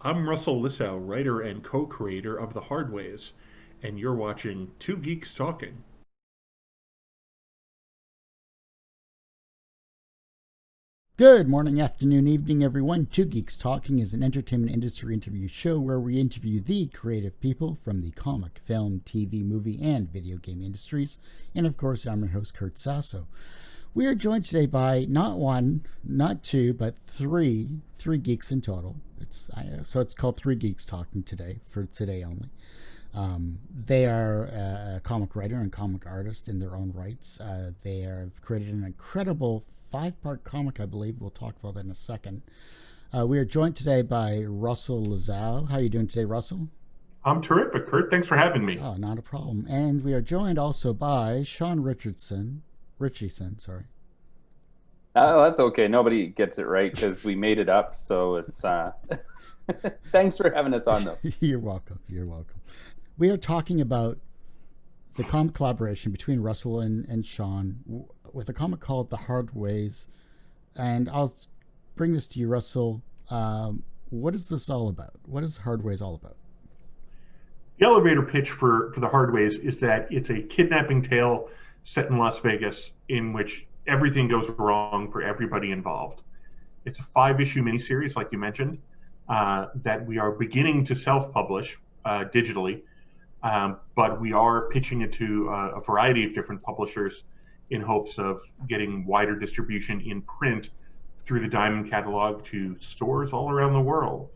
I'm Russell Lissau, writer and co creator of the Hardways, and you're watching Two Geeks Talking. Good morning, afternoon, evening, everyone. Two Geeks Talking is an entertainment industry interview show where we interview the creative people from the comic, film, TV, movie, and video game industries. And of course, I'm your host, Kurt Sasso. We are joined today by not one, not two, but three geeks in total. So it's called Three Geeks Talking today, for today only. They are a comic writer and comic artist in their own rights. They have created an incredible five-part comic, I believe. We'll talk about that in a second. We are joined today by Russell Lissau. How are you doing today, Russell? I'm terrific, Kurt. Thanks for having me. Oh, not a problem. And we are joined also by Shawn Richison, sorry. Oh, that's okay. Nobody gets it right because we made it up. So it's thanks for having us on, though. You're welcome. We are talking about the comic collaboration between Russell and Shawn with a comic called The Hardways. And I'll bring this to you, Russell. What is this all about? What is Hardways all about? The elevator pitch for the Hardways is that it's a kidnapping tale set in Las Vegas in which everything goes wrong for everybody involved. It's a 5-issue miniseries, like you mentioned, that we are beginning to self-publish digitally. But we are pitching it to a variety of different publishers in hopes of getting wider distribution in print through the Diamond catalog to stores all around the world.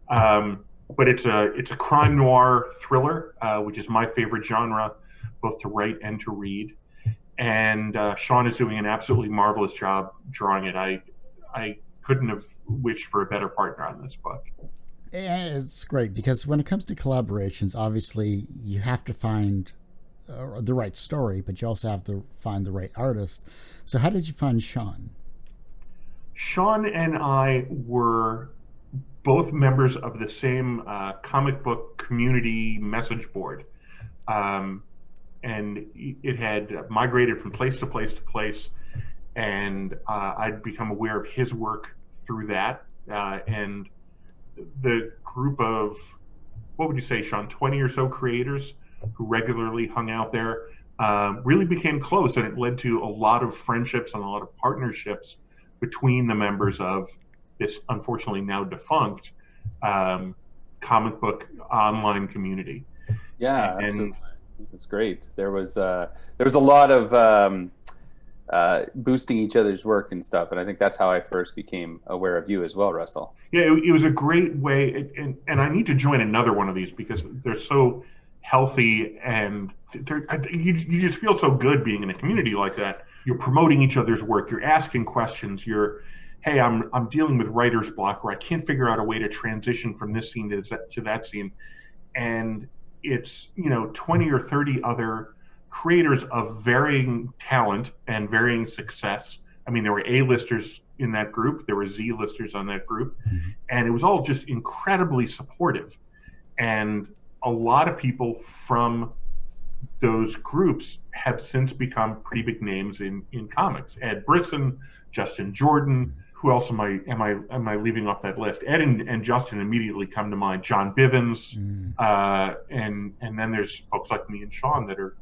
But it's a crime noir thriller, which is my favorite genre, both to write and to read. And Shawn is doing an absolutely marvelous job drawing it. I couldn't have wished for a better partner on this book. It's great because when it comes to collaborations, obviously you have to find the right story, but you also have to find the right artist. So how did you find Shawn? Shawn and I were both members of the same comic book community message board. And it had migrated from place to place to place. And I'd become aware of his work through that. And the group of, what would you say, Shawn, 20 or so creators who regularly hung out there really became close, and it led to a lot of friendships and a lot of partnerships between the members of this unfortunately now defunct comic book online community. Yeah, absolutely. It was great. There was a lot of boosting each other's work and stuff, and I think that's how I first became aware of you as well, Russell. Yeah, it was a great way, and I need to join another one of these because they're so healthy, and you just feel so good being in a community like that. You're promoting each other's work, you're asking questions, hey, I'm dealing with writer's block, or I can't figure out a way to transition from this scene to that scene, and it's 20 or 30 other creators of varying talent and varying success. I mean, there were A-listers in that group, there were Z-listers on that group, and it was all just incredibly supportive. And a lot of people from those groups have since become pretty big names in comics. Ed Brisson, Justin Jordan. Who else am I leaving off that list? Ed and Justin immediately come to mind. John Bivens, and then there's folks like me and Shawn that are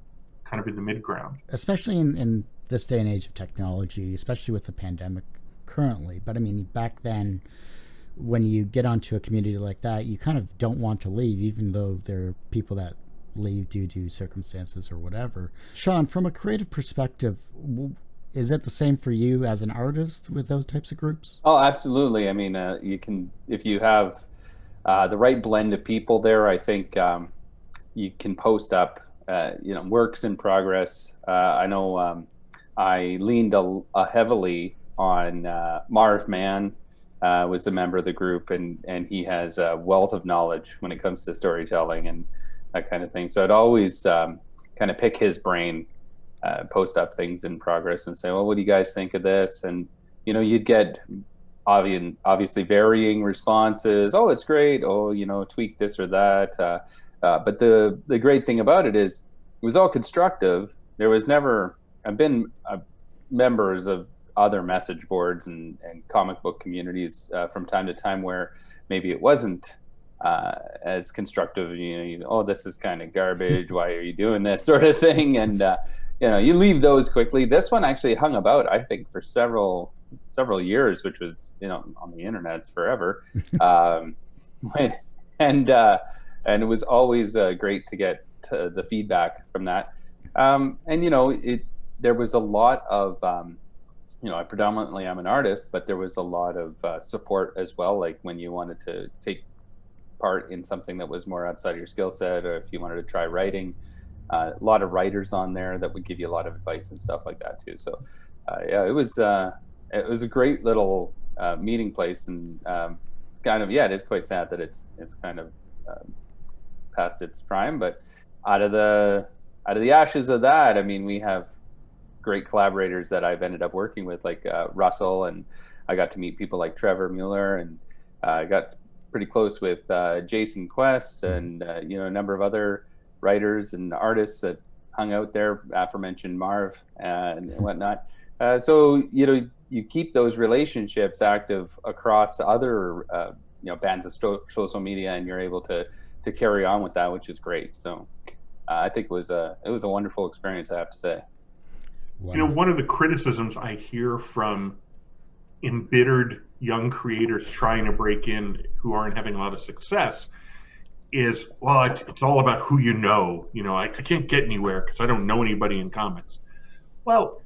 kind of in the mid-ground. Especially in this day and age of technology, especially with the pandemic currently. But I mean, back then, when you get onto a community like that, you kind of don't want to leave, even though there are people that leave due to circumstances or whatever. Shawn, from a creative perspective, is it the same for you as an artist with those types of groups? Oh, absolutely. I mean, you can, if you have the right blend of people there, I think you can post up, works in progress. I know I leaned heavily on Marv Mann, was a member of the group, and he has a wealth of knowledge when it comes to storytelling and that kind of thing. So I'd always kind of pick his brain, post up things in progress and say, well, what do you guys think of this? And, you'd get obviously varying responses. Oh, it's great. Oh, tweak this or that. But the great thing about it is it was all constructive. There was never, I've been members of other message boards and comic book communities from time to time where maybe it wasn't as constructive. Oh, this is kind of garbage. Why are you doing this, sort of thing? And you leave those quickly. This one actually hung about, I think, for several years, which was on the internet's forever. And it was always great to get the feedback from that. There was a lot of I predominantly am an artist, but there was a lot of support as well. Like when you wanted to take part in something that was more outside of your skill set, or if you wanted to try writing, a lot of writers on there that would give you a lot of advice and stuff like that too. So it was a great little meeting place, and it is quite sad that it's kind of past its prime. But out of the ashes of that, I mean, we have great collaborators that I've ended up working with, like Russell, and I got to meet people like Trevor Mueller, and I got pretty close with Jason Quest, and a number of other writers and artists that hung out there, aforementioned Marv and whatnot. So you keep those relationships active across other bands of social media, and you're able to carry on with that, which is great. So I think it was a wonderful experience, I have to say. Wow. One of the criticisms I hear from embittered young creators trying to break in who aren't having a lot of success is, well, it's all about who you know. I can't get anywhere because I don't know anybody in comics. Well,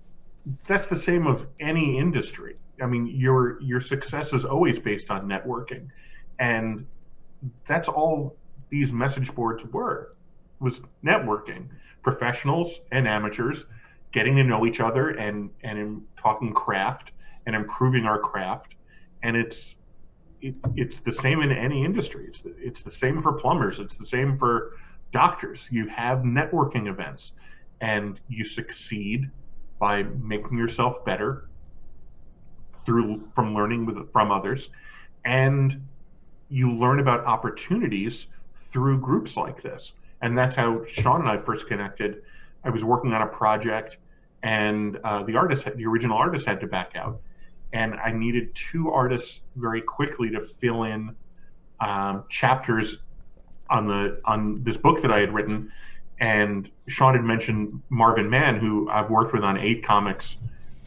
that's the same of any industry. I mean, your success is always based on networking, and that's all these message boards was networking, professionals and amateurs getting to know each other and talking craft and improving our craft. And it's the same in any industry. It's the same for plumbers. It's the same for doctors. You have networking events, and you succeed by making yourself better from learning from others, and you learn about opportunities through groups like this. And that's how Shawn and I first connected. I was working on a project, and the original artist had to back out, and I needed two artists very quickly to fill in chapters on this book that I had written. And Shawn had mentioned Marvin Mann, who I've worked with on 8 comics,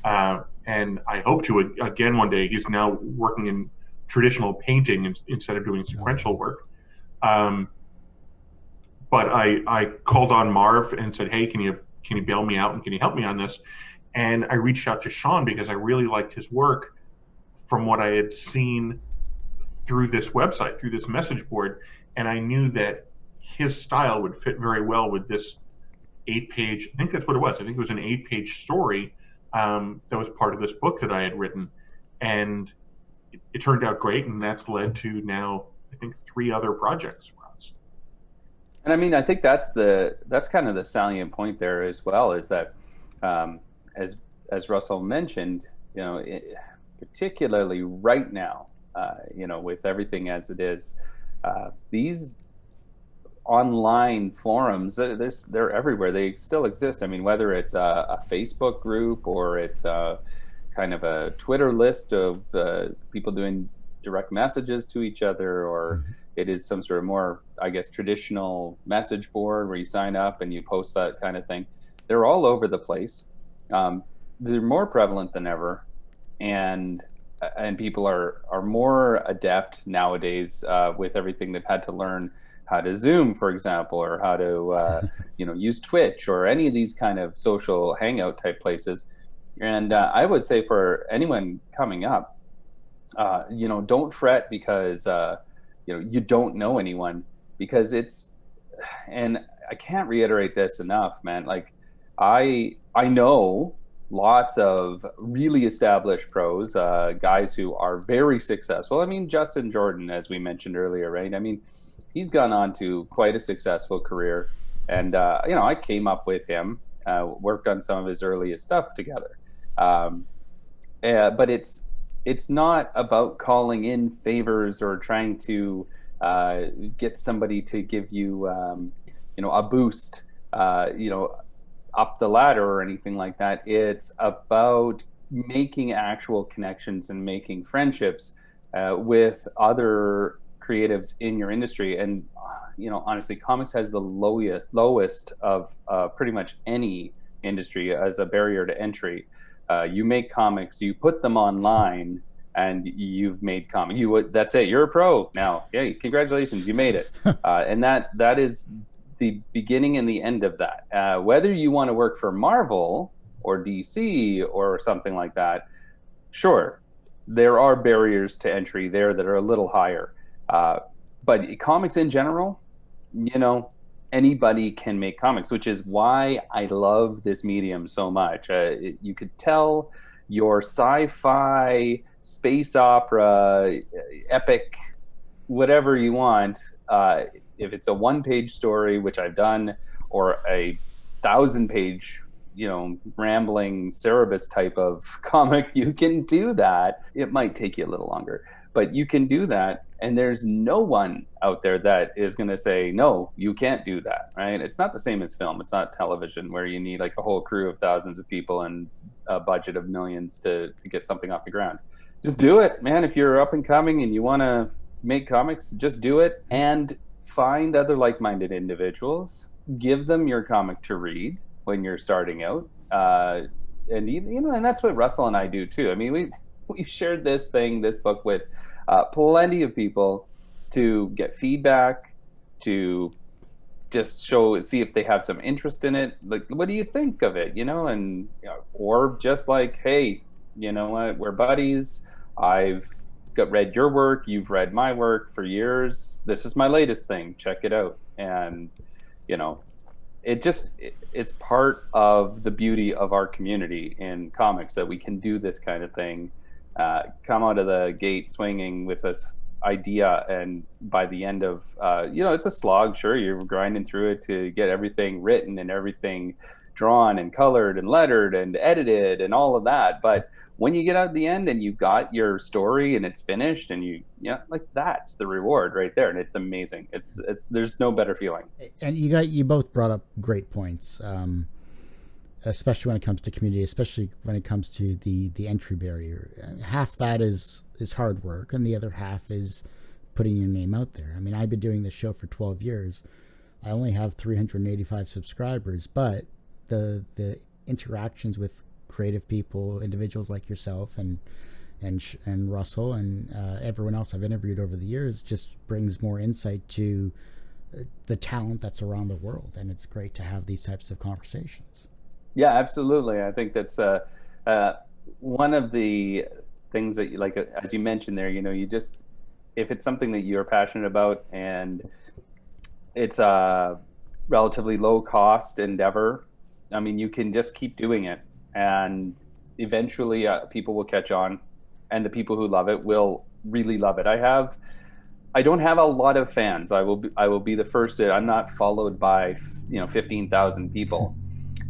and I hope to again one day. He's now working in traditional painting instead of doing sequential work. But I called on Marv and said, "Hey, can you bail me out, and can you help me on this?" And I reached out to Shawn because I really liked his work from what I had seen through this website, through this message board, and I knew that his style would fit very well with this 8-page, I think that's what it was. I think it was an 8-page story that was part of this book that I had written. And it turned out great, and that's led to now, I think, 3 other projects for us. And I mean, I think that's kind of the salient point there as well, is that as Russell mentioned, particularly right now, with everything as it is, these online forums, they're everywhere. They still exist. I mean, whether it's a Facebook group or it's kind of a Twitter list of people doing direct messages to each other, or it is some sort of more, I guess, traditional message board where you sign up and you post that kind of thing. They're all over the place. They're more prevalent than ever, and people are more adept nowadays with everything they've had to learn, how to Zoom, for example, or how to use Twitch or any of these kind of social hangout type places. And I would say for anyone coming up, don't fret because you don't know anyone, because and I can't reiterate this enough, man. Like I know lots of really established pros, guys who are very successful. I mean, Justin Jordan, as we mentioned earlier, right? I mean, he's gone on to quite a successful career. And, I came up with him, worked on some of his earliest stuff together. But it's not about calling in favors or trying to get somebody to give you, a boost, up the ladder or anything like that. It's about making actual connections and making friendships with other creatives in your industry. And honestly, comics has the lowest of pretty much any industry as a barrier to entry. You make comics, you put them online, and you've made comic. That's it. You're a pro now. Yay! Congratulations, you made it. And that is the beginning and the end of that. Whether you want to work for Marvel or DC or something like that, sure, there are barriers to entry there that are a little higher. But comics in general, anybody can make comics, which is why I love this medium so much. You could tell your sci-fi, space opera, epic, whatever you want, if it's a one-page story, which I've done, or a 1,000-page, rambling Cerebus type of comic, you can do that. It might take you a little longer, but you can do that. And there's no one out there that is going to say, no, you can't do that, right? It's not the same as film. It's not television where you need like a whole crew of thousands of people and a budget of millions to get something off the ground. Just do it, man. If you're up and coming and you want to make comics, just do it and find other like-minded individuals. Give them your comic to read when you're starting out. And that's what Russell and I do too. I mean, we've shared this book with plenty of people to get feedback, to just see if they have some interest in it. Like, what do you think of it? Or just like, hey, you know what? We're buddies. I've read your work. You've read my work for years. This is my latest thing. Check it out. And, it's part of the beauty of our community in comics that we can do this kind of thing. Come out of the gate swinging with this idea, and by the end of it's a slog. Sure, you're grinding through it to get everything written and everything drawn and colored and lettered and edited and all of that, but when you get out at the end and you got your story and it's finished, and that's the reward right there, and it's amazing. It's there's no better feeling. And you both brought up great points, especially when it comes to community, especially when it comes to the entry barrier. Half that is hard work, and the other half is putting your name out there. I mean, I've been doing this show for 12 years. I only have 385 subscribers, but the interactions with creative people, individuals like yourself and Russell and everyone else I've interviewed over the years, just brings more insight to the talent that's around the world, and it's great to have these types of conversations. Yeah, absolutely. I think that's one of the things that, like, as you mentioned there, you just, if it's something that you're passionate about and it's a relatively low cost endeavor, I mean, you can just keep doing it, and eventually people will catch on, and the people who love it will really love it. I don't have a lot of fans. I will be the first. I'm not followed by 15,000 people,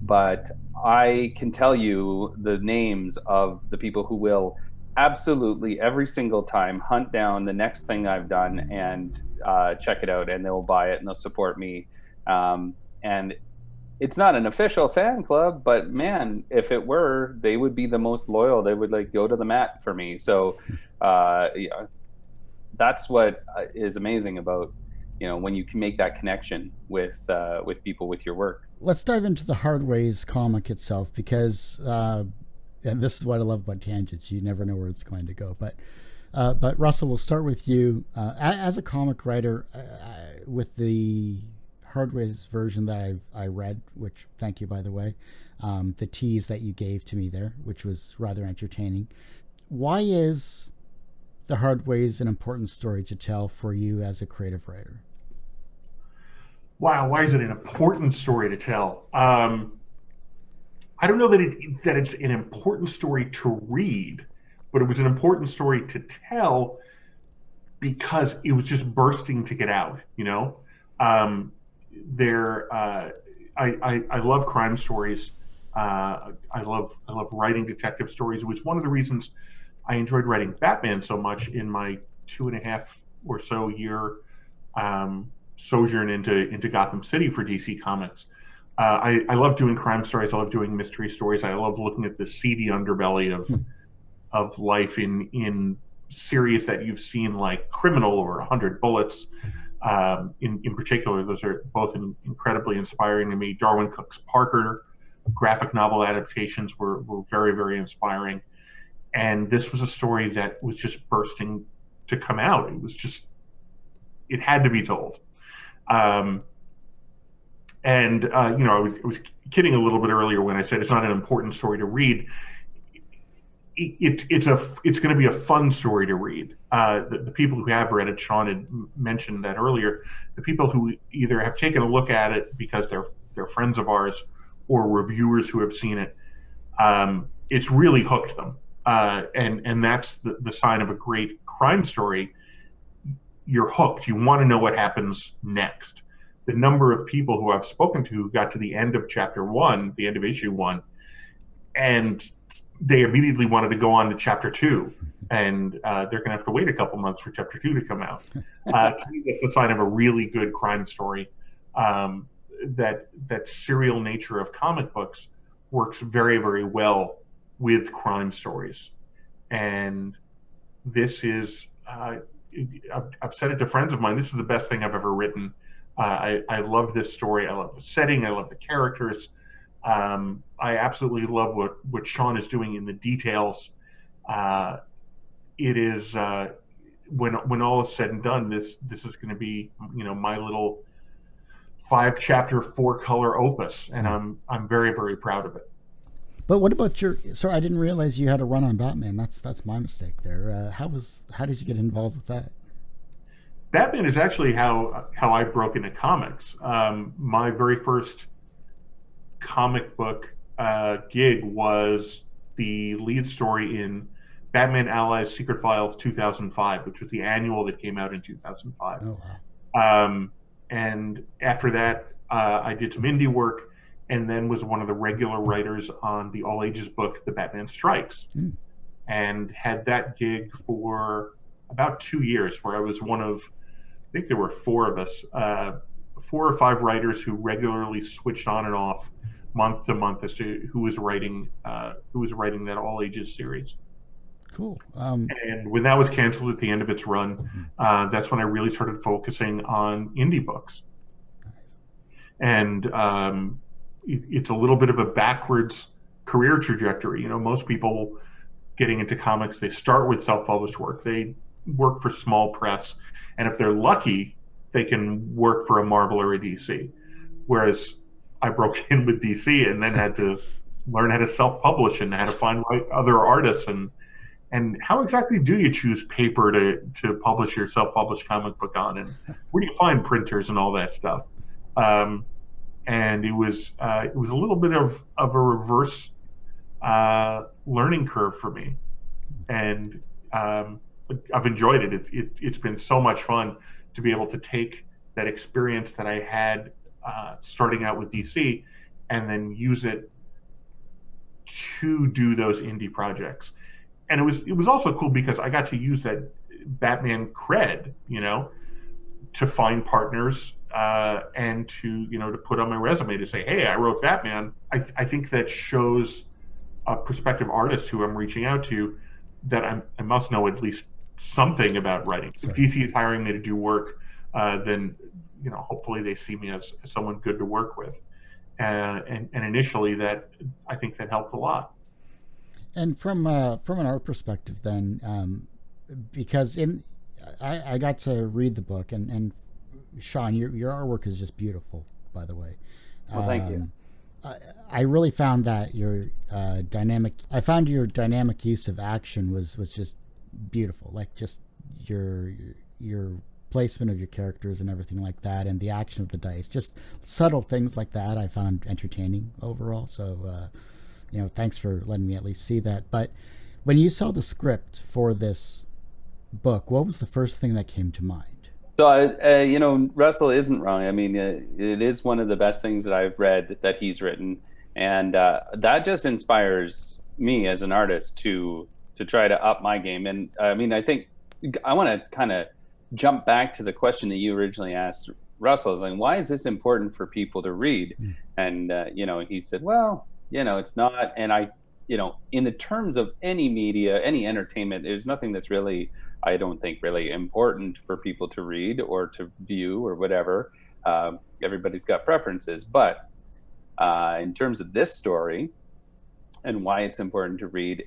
but I can tell you the names of the people who will absolutely every single time hunt down the next thing I've done and check it out, and they'll buy it and they'll support me. And it's not an official fan club, but man, if it were, they would be the most loyal. They would go to the mat for me. So that's what is amazing about, when you can make that connection with people with your work. Let's dive into the Hardways comic itself, because and this is what I love about tangents. You never know where it's going to go. But Russell, we'll start with you. As a comic writer, with the Hardways version that I read, which, thank you, by the way, the tease that you gave to me there, which was rather entertaining. Why is the Hardways an important story to tell for you as a creative writer? Wow, why is it an important story to tell? I don't know that it's an important story to read, but it was an important story to tell because it was just bursting to get out. I love crime stories. I love writing detective stories. It was one of the reasons I enjoyed writing Batman so much in my 2.5 or so year sojourn into Gotham City for DC Comics. I love doing crime stories. I love doing mystery stories. I love looking at the seedy underbelly of life in series that you've seen, like Criminal or 100 Bullets. In particular, those are both incredibly inspiring to me. Darwin Cook's Parker graphic novel adaptations were very, very inspiring. And this was a story that was just bursting to come out. It had to be told. I was kidding a little bit earlier when I said it's not an important story to read. It's going to be a fun story to read. The people who have read it, Shawn had mentioned that earlier, the people who either have taken a look at it because they're friends of ours or reviewers who have seen it, it's really hooked them. And that's the sign of a great crime story. You're hooked. You want to know what happens next. The number of people who I've spoken to who got to the end of chapter 1, the end of issue 1, and they immediately wanted to go on to chapter 2, and they're going to have to wait a couple months for chapter 2 to come out. To me, that's the sign of a really good crime story. That serial nature of comic books works very, very well with crime stories, and this is. I've said it to friends of mine. This is the best thing I've ever written. I love this story. I love the setting. I love the characters. I absolutely love what Shawn is doing in the details. It is when all is said and done, this is going to be my little 5-chapter 4-color opus, and I'm very, very proud of it. But what about so I didn't realize you had a run on Batman. That's my mistake there. How did you get involved with that? Batman is actually how I broke into comics. My very first comic book gig was the lead story in Batman Allies Secret Files 2005, which was the annual that came out in 2005. Oh, wow. And after that, I did some indie work, and then was one of the regular writers on the all ages book, The Batman Strikes, and had that gig for about 2 years, where I was one of, I think there were 4 of us, 4 or 5 writers who regularly switched on and off month to month as to who was writing that all ages series. Cool. And when that was canceled at the end of its run, that's when I really started focusing on indie books. Nice. And it's a little bit of a backwards career trajectory. Most people getting into comics, they start with self-published work. They work for small press, and if they're lucky, they can work for a Marvel or a DC. Whereas I broke in with DC and then had to learn how to self-publish and how to find other artists and how exactly do you choose paper to publish your self-published comic book on, and where do you find printers and all that stuff. And it was a little bit of a reverse learning curve for me, and I've enjoyed it. It's been so much fun to be able to take that experience that I had starting out with DC and then use it to do those indie projects. And it was also cool because I got to use that Batman cred, to find partners and to put on my resume to say, hey, I wrote Batman. I think that shows a prospective artist who I'm reaching out to that I must know at least something about writing. If DC is hiring me to do work, then hopefully they see me as someone good to work with. And initially, that I think that helped a lot. And from an art perspective, then, because I got to read the book, and Shawn, your artwork is just beautiful, by the way. Well, thank you. I really found that your dynamic use of action was just beautiful. Like just your placement of your characters and everything like that, and the action of the dice, just subtle things like that I found entertaining overall. So thanks for letting me at least see that. But when you saw the script for this book, what was the first thing that came to mind? So Russell isn't wrong. I mean, it is one of the best things that I've read that he's written, and that just inspires me as an artist to try to up my game. And I mean, I think I want to kind of jump back to the question that you originally asked Russell. Is like, why is this important for people to read? And he said, well, it's not. And I, in the terms of any media, any entertainment, there's nothing that's really, I don't think, really important for people to read or to view or whatever. Everybody's got preferences, but in terms of this story and why it's important to read,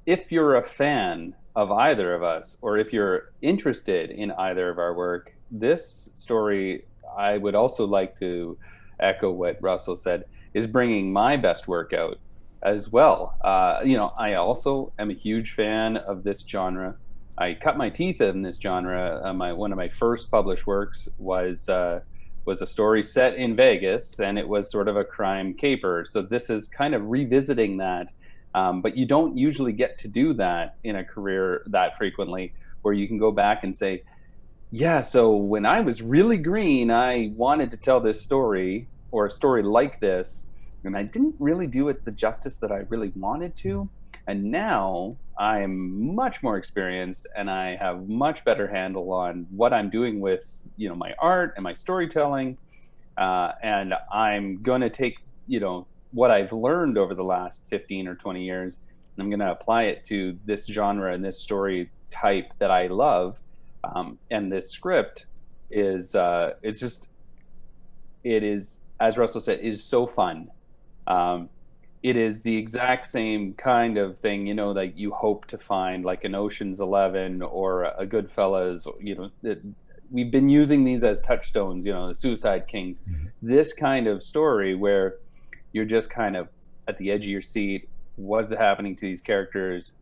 if you're a fan of either of us, or if you're interested in either of our work, this story, I would also like to echo what Russell said, is bringing my best work out as well. I also am a huge fan of this genre. I cut my teeth in this genre. One of my first published works was a story set in Vegas, and it was sort of a crime caper. So this is kind of revisiting that. But you don't usually get to do that in a career that frequently, where you can go back and say, yeah, so when I was really green, I wanted to tell this story, or a story like this, and I didn't really do it the justice that I really wanted to. And now I'm much more experienced, and I have much better handle on what I'm doing with, my art and my storytelling. And I'm going to take, what I've learned over the last 15 or 20 years, and I'm going to apply it to this genre and this story type that I love. And this script is, it is, as Russell said, is so fun. It is the exact same kind of thing, that you hope to find, like an Ocean's 11 or a Goodfellas. We've been using these as touchstones, the Suicide Kings. Mm-hmm. This kind of story where you're just kind of at the edge of your seat. What's happening to these characters?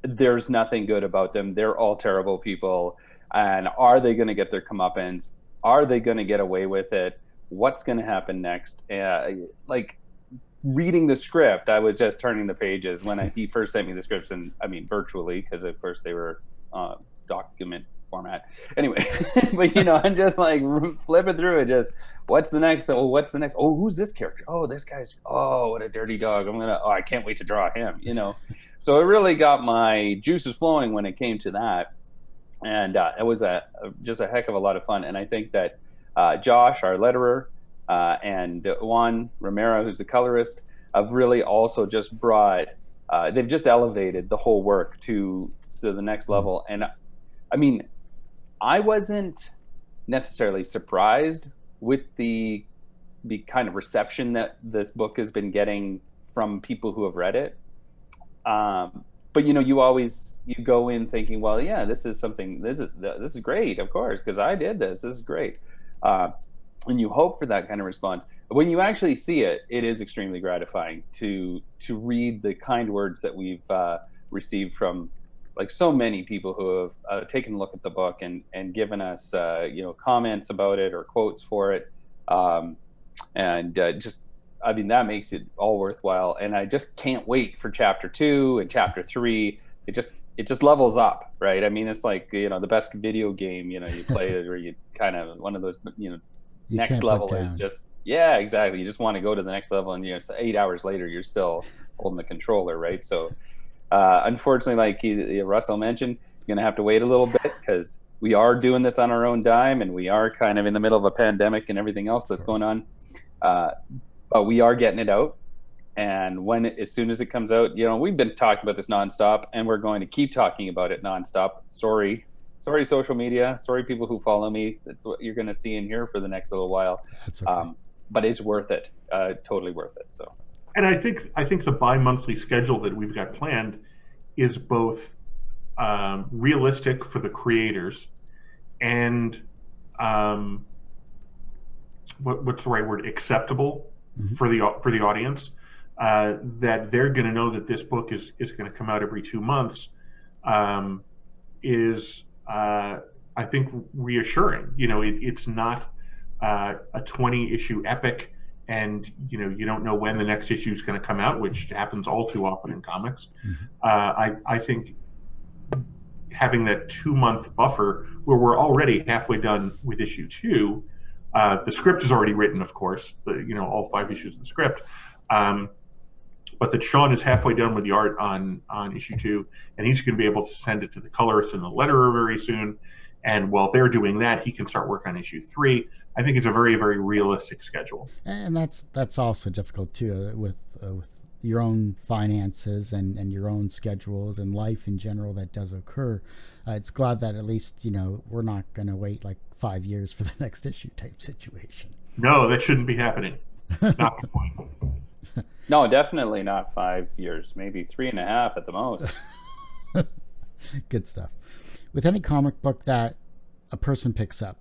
There's nothing good about them. They're all terrible people. And are they going to get their comeuppance? Are they going to get away with it? What's going to happen next? Like reading the script, I was just turning the pages when he first sent me the scripts, and I mean virtually, because of course they were document format. Anyway, but I'm just like flipping through it. Just what's the next? Oh, what's the next? Oh, who's this character? Oh, this guy's. Oh, what a dirty dog! I can't wait to draw him. So it really got my juices flowing when it came to that. And it was just a heck of a lot of fun. And I think that Josh, our letterer, and Juan Romero, who's the colorist, have really also just brought, they've just elevated the whole work to the next level. And I mean, I wasn't necessarily surprised with the kind of reception that this book has been getting from people who have read it. But you go in thinking, well, yeah, this is great, of course, because I did this. This is great, and you hope for that kind of response. But when you actually see it, it is extremely gratifying to read the kind words that we've received from like so many people who have taken a look at the book and given us comments about it or quotes for it, I mean, that makes it all worthwhile. And I just can't wait for chapter 2 and chapter 3. It just levels up, right? I mean, it's like, the best video game, you play it, or you kind of one of those, next level is just, yeah, exactly. You just want to go to the next level, and 8 hours later, you're still holding the controller, right? So unfortunately, like Russell mentioned, you're going to have to wait a little bit, because we are doing this on our own dime, and we are kind of in the middle of a pandemic and everything else that's going on. But we are getting it out, and as soon as it comes out, we've been talking about this nonstop, and we're going to keep talking about it nonstop. Sorry, social media. Sorry, people who follow me. That's what you're going to see and hear for the next little while. That's okay. But it's worth it. Totally worth it. So. And I think the bi-monthly schedule that we've got planned is both realistic for the creators and what's the right word? Acceptable. Mm-hmm. for the audience, that they're going to know that this book is going to come out every 2 months, is I think reassuring. It's not a 20-issue epic, and you don't know when the next issue is going to come out, which happens all too often in comics. Mm-hmm. I think having that 2-month buffer, where we're already halfway done with issue 2. The script is already written, of course, all 5 issues of the script. But that Shawn is halfway done with the art on issue 2, and he's going to be able to send it to the colorist and the letterer very soon. And while they're doing that, he can start work on issue 3. I think it's a very, very realistic schedule. And that's also difficult too, with your own finances and your own schedules and life in general that does occur. It's glad that at least, we're not going to wait like 5 years for the next issue type situation. No, that shouldn't be happening. Not the point. No, definitely not 5 years, maybe 3.5 at the most. Good stuff. With any comic book that a person picks up,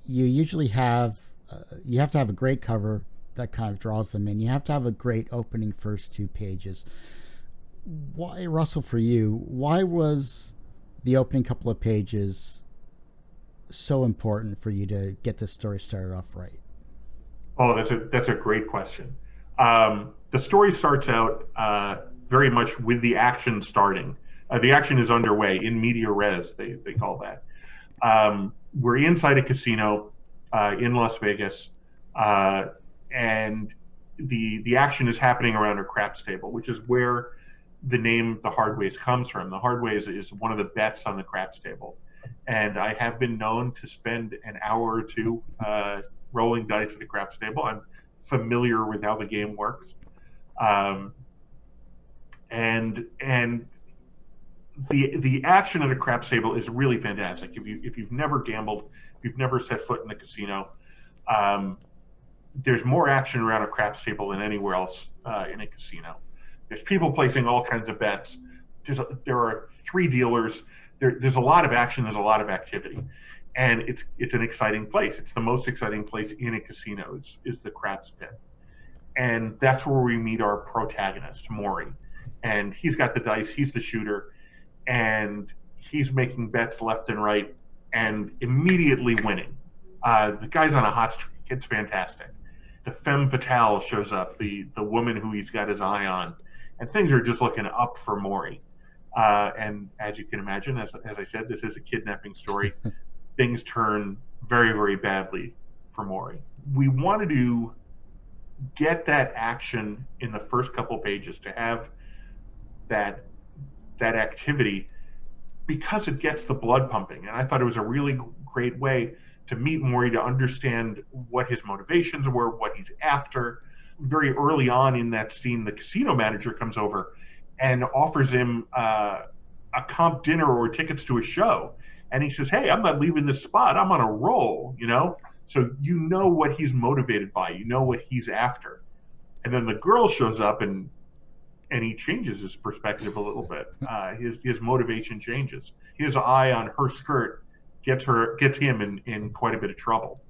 you usually have to have a great cover that kind of draws them in. You have to have a great opening first 2 pages. Why, Russell, for you, why was the opening couple of pages so important for you to get this story started off right? Oh, that's a great question. The story starts out very much with the action starting. The action is underway, in media res, they call that. We're inside a casino in Las Vegas, and the action is happening around a craps table, which is where the name the Hardways comes from. The Hardways is one of the bets on the craps table, and I have been known to spend an hour or two rolling dice at the craps table. I'm familiar with how the game works, and the action at a craps table is really fantastic. If you've never gambled, if you've never set foot in the casino, there's more action around a craps table than anywhere else in a casino. There's people placing all kinds of bets. There are 3 dealers. There's a lot of action. There's a lot of activity, and it's an exciting place. It's the most exciting place in a casino. Is the craps pit, and that's where we meet our protagonist, Maury, and he's got the dice. He's the shooter, and he's making bets left and right, and immediately winning. The guy's on a hot streak. It's fantastic. The femme fatale shows up, the woman who he's got his eye on, and things are just looking up for Maury. And as you can imagine, as I said, this is a kidnapping story. Things turn very, very badly for Maury. We wanted to get that action in the first couple pages, to have that activity, because it gets the blood pumping. And I thought it was a really great way to meet Maury, to understand what his motivations were, what he's after. Very early on in that scene, the casino manager comes over and offers him a comp dinner or tickets to a show. And he says, "Hey, I'm not leaving this spot. I'm on a roll," So you know what he's motivated by. You know what he's after. And then the girl shows up, and he changes his perspective a little bit. His motivation changes. His eye on her skirt gets him in quite a bit of trouble.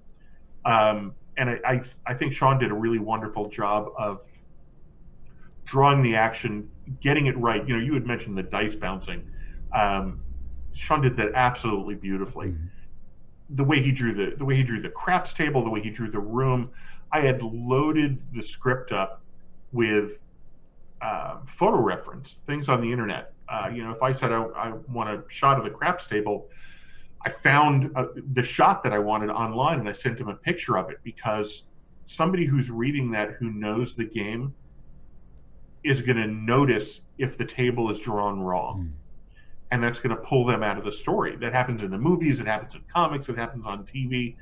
And I think Shawn did a really wonderful job of drawing the action, getting it right. You had mentioned the dice bouncing. Shawn did that absolutely beautifully. Mm-hmm. The way he drew the craps table, the way he drew the room. I had loaded the script up with photo reference, things on the internet. If I said I want a shot of the craps table, I found the shot that I wanted online, and I sent him a picture of it, because somebody who's reading that, who knows the game, is going to notice if the table is drawn wrong. And that's going to pull them out of the story. That happens in the movies, it happens in comics, it happens on TV.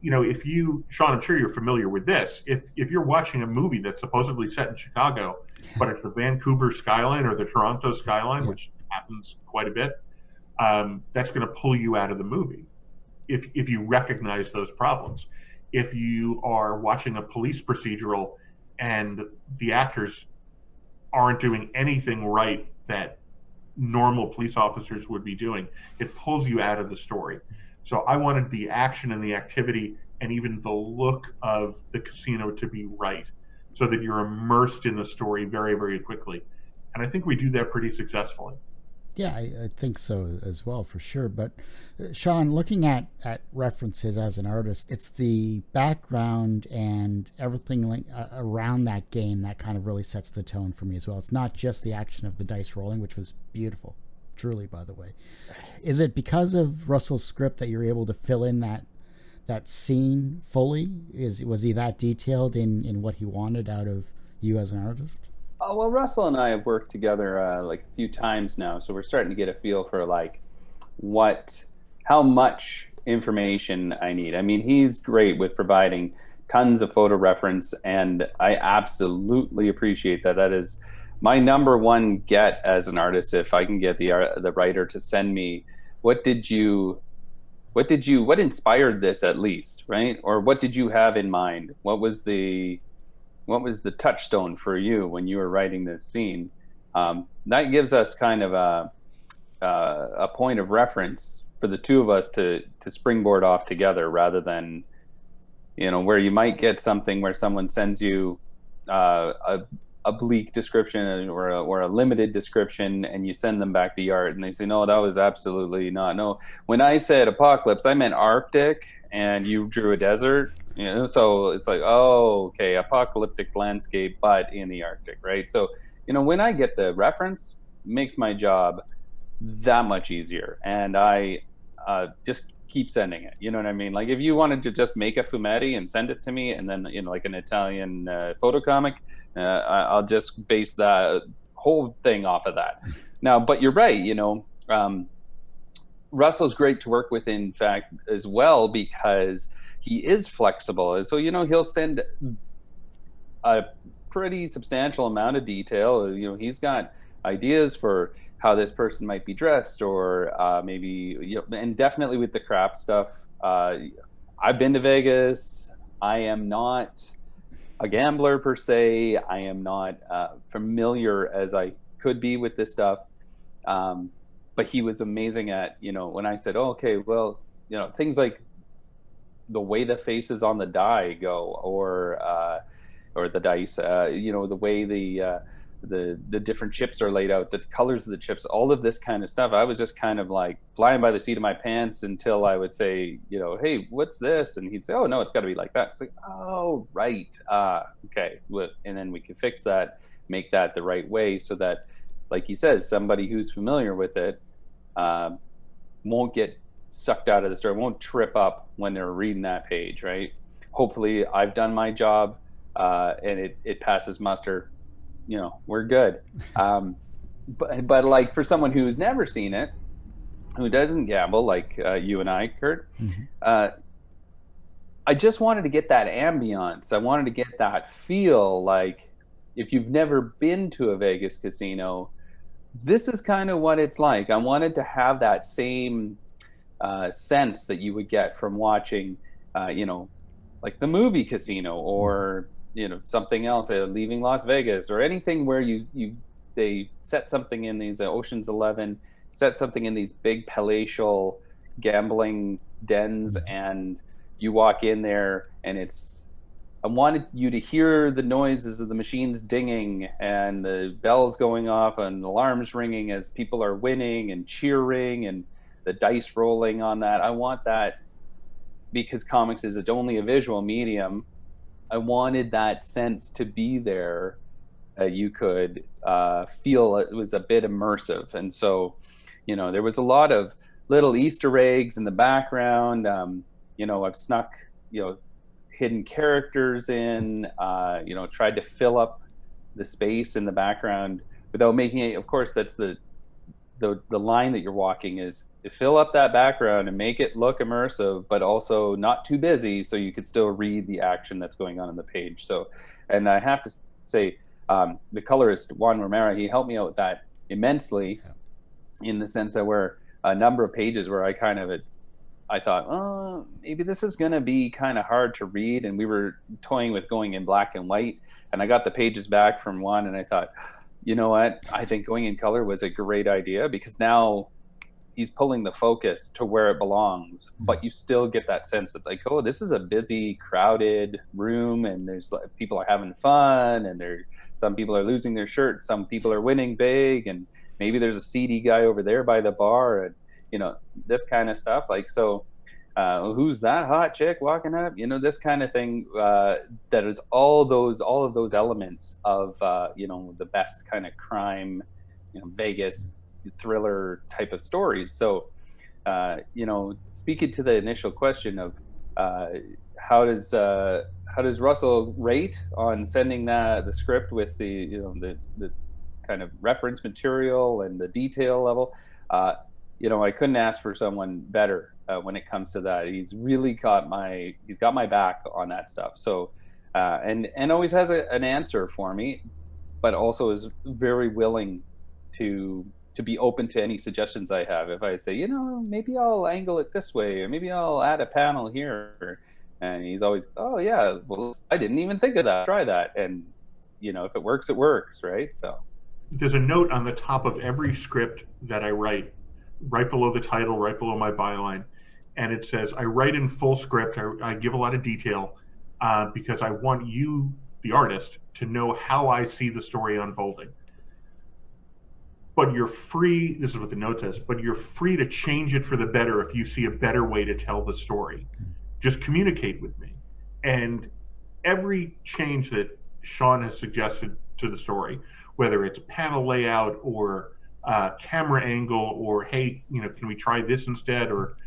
If you, Shawn, I'm sure you're familiar with this. If you're watching a movie that's supposedly set in Chicago, but it's the Vancouver skyline or the Toronto skyline, which happens quite a bit, that's going to pull you out of the movie if you recognize those problems. If you are watching a police procedural and the actors aren't doing anything right that normal police officers would be doing, it pulls you out of the story. So I wanted the action and the activity and even the look of the casino to be right, so that you're immersed in the story very, very quickly. And I think we do that pretty successfully. Yeah, I think so as well, for sure. But Shawn, looking at references as an artist, it's the background and everything around that game that kind of really sets the tone for me as well. It's not just the action of the dice rolling, which was beautiful, truly, by the way. Is it because of Russell's script that you're able to fill in that scene fully? Was he that detailed in what he wanted out of you as an artist? Oh, well, Russell and I have worked together a few times now, so we're starting to get a feel for how much information I need. I mean, he's great with providing tons of photo reference, and I absolutely appreciate that. That is my number one get as an artist. If I can get the writer to send me, what inspired this, at least, right? Or what did you have in mind? What was the touchstone for you when you were writing this scene? That gives us kind of a point of reference for the two of us to springboard off together, rather than, where you might get something where someone sends you a bleak description or a limited description, and you send them back the art and they say, no, that was absolutely not. No, when I said apocalypse, I meant Arctic, and you drew a desert, so it's like, oh, okay, apocalyptic landscape, but in the Arctic, right? So, when I get the reference, it makes my job that much easier. And I just keep sending it. You know what I mean? Like, if you wanted to just make a fumetti and send it to me, and then, like an Italian photo comic, I'll just base that whole thing off of that. Now, but you're right, Russell's great to work with, in fact, as well, because he is flexible. And so, he'll send a pretty substantial amount of detail. He's got ideas for how this person might be dressed, or maybe, and definitely with the crap stuff. I've been to Vegas. I am not a gambler per se. I am not familiar as I could be with this stuff. But he was amazing at, when I said, oh, okay, well, things like the way the faces on the die go, or the dice, the way the different chips are laid out, the colors of the chips, all of this kind of stuff. I was just kind of like flying by the seat of my pants until I would say, hey, what's this? And he'd say, oh, no, it's got to be like that. It's like, oh, right. Okay. And then we can fix that, make that the right way, so that, like he says, somebody who's familiar with it won't get sucked out of the story, won't trip up when they're reading that page, right? Hopefully I've done my job and it passes muster. We're good. But like, for someone who's never seen it, who doesn't gamble like you and I, Kurt, I just wanted to get that ambiance. I wanted to get that feel, like, if you've never been to a Vegas casino, this is kind of what it's like. I wanted to have that same sense that you would get from watching, like the movie Casino, or something else, Leaving Las Vegas, or anything where they set something in these Ocean's 11, set something in these big palatial gambling dens, and you walk in there, and I wanted you to hear the noises of the machines dinging and the bells going off and alarms ringing as people are winning and cheering, and the dice rolling on that. I want that, because comics is only a visual medium. I wanted that sense to be there. You could feel it was a bit immersive. And so, there was a lot of little Easter eggs in the background. I've snuck, hidden characters in, tried to fill up the space in the background without making it, of course, that's the line that you're walking, is to fill up that background and make it look immersive, but also not too busy, so you could still read the action that's going on the page. So, and I have to say, the colorist, Juan Romero, he helped me out with that immensely, in the sense that were a number of pages where I thought, oh, maybe this is going to be kind of hard to read. And we were toying with going in black and white. And I got the pages back from Juan, and I thought, you know what? I think going in color was a great idea, because now he's pulling the focus to where it belongs, but you still get that sense of like, oh, this is a busy, crowded room, and there's like, people are having fun, and some people are losing their shirts, some people are winning big, and maybe there's a seedy guy over there by the bar, and this kind of stuff. Like, so who's that hot chick walking up? This kind of thing, that is all of those elements of the best kind of crime, Vegas thriller type of stories. So speaking to the initial question of how does Russell rate on sending the script with the kind of reference material and the detail level, I couldn't ask for someone better when it comes to that. He's really got my back on that stuff. So, and always has an answer for me, but also is very willing to be open to any suggestions I have. If I say, maybe I'll angle it this way, or maybe I'll add a panel here, and he's always, oh yeah, well, I didn't even think of that. Try that, and if it works, it works, right? So there's a note on the top of every script that I write, right below the title, right below my byline, and it says, I write in full script. I give a lot of detail because I want you, the artist, to know how I see the story unfolding. But you're free, this is what the note says, but you're free to change it for the better if you see a better way to tell the story. Just communicate with me. And every change that Shawn has suggested to the story, whether it's panel layout or camera angle, or hey, can we try this instead? Or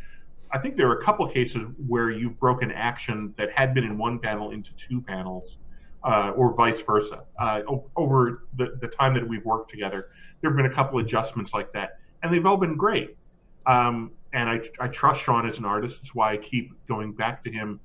I think there are a couple of cases where you've broken action that had been in one panel into two panels, or vice versa. Over the time that we've worked together, there have been a couple adjustments like that, and they've all been great. And I trust Shawn as an artist. It's why I keep going back to him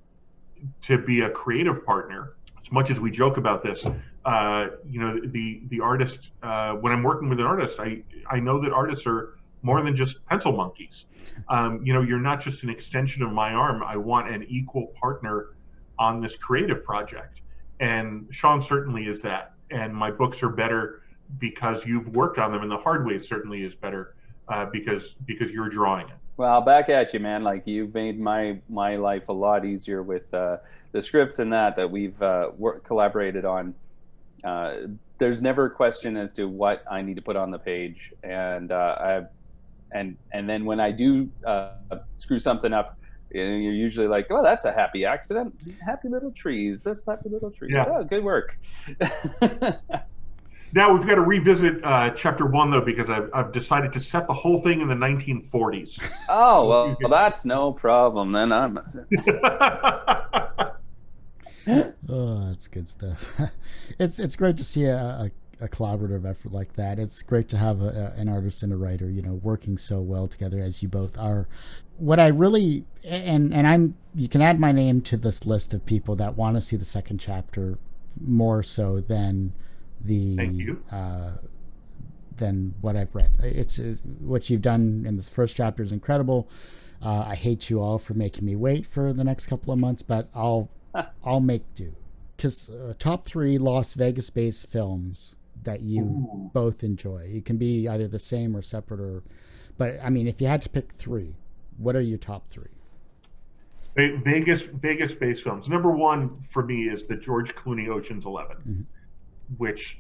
to be a creative partner. As much as we joke about this, the artist, when I'm working with an artist, I know that artists are more than just pencil monkeys. You're not just an extension of my arm. I want an equal partner on this creative project. And Shawn certainly is that. And my books are better because you've worked on them, and the Hardways certainly is better because you're drawing it. Well, back at you, man. Like, you've made my life a lot easier with the scripts and that we've collaborated on. There's never a question as to what I need to put on the page, and then when I do screw something up, you're usually like, oh, that's a happy accident. Happy little trees. That's happy little trees. Yeah. Oh, good work. Now we've got to revisit chapter 1, though, because I've decided to set the whole thing in the 1940s. Oh, well, that's no problem. Then I'm... Oh, that's good stuff. It's great to see a collaborative effort like that. It's great to have an artist and a writer, working so well together as you both are. What I really, and you can add my name to this list of people that want to see the second chapter more so than Thank you. Than what I've read. It's what you've done in this first chapter is incredible. I hate you all for making me wait for the next couple of months, but I'll make do. Because top 3 Las Vegas-based films that you both enjoy. It can be either the same or separate, but I mean, if you had to pick 3, what are your top 3? Vegas-based films. Number 1 for me is the George Clooney Ocean's 11, which,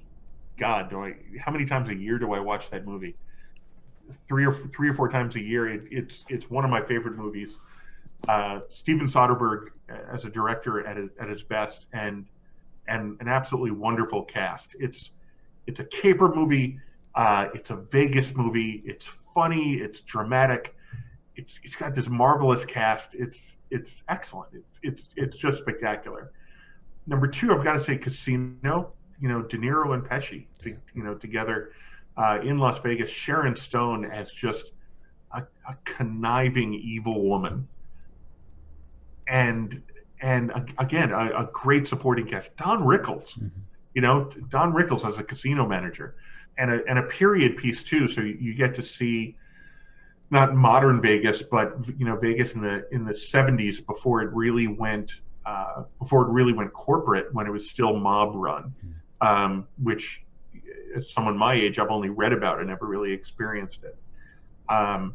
God, how many times a year do I watch that movie? 3 or 4 times a year. It's one of my favorite movies. Steven Soderbergh as a director at his best, and an absolutely wonderful cast. It's a caper movie. It's a Vegas movie. It's funny. It's dramatic. It's got this marvelous cast. It's excellent. It's just spectacular. Number 2, I've got to say Casino. De Niro and Pesci, together in Las Vegas. Sharon Stone as just a conniving evil woman, and again a great supporting cast. Don Rickles, Don Rickles as a casino manager, and a period piece too. So you get to see not modern Vegas, but Vegas in the 70s before it really went corporate, when it was still mob run. Which, as someone my age, I've only read about and never really experienced it. And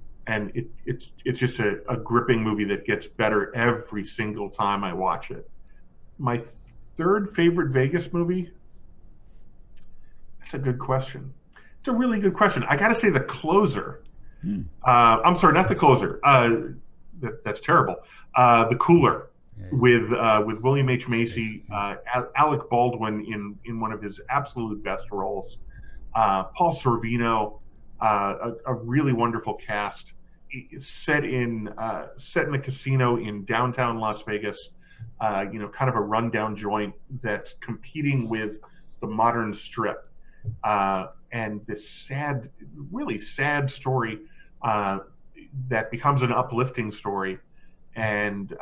it's just a gripping movie that gets better every single time I watch it. My 3rd favorite Vegas movie? That's a good question. It's a really good question. I got to say The Closer. I'm sorry, not The Closer. That's terrible. The Cooler. With William H. Macy, Alec Baldwin in one of his absolute best roles, Paul Sorvino, a really wonderful cast, set in a casino in downtown Las Vegas, kind of a rundown joint that's competing with the modern Strip, and this really sad story that becomes an uplifting story, and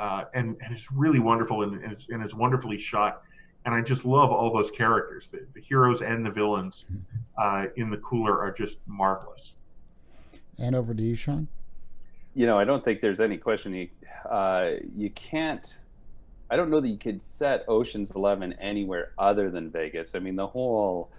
it's really wonderful, and it's wonderfully shot. And I just love all those characters. The heroes and the villains in the cooler are just marvelous. And over to you, Shawn. I don't think there's any question. You can't. I don't know that you could set Ocean's 11 anywhere other than Vegas. I mean, the whole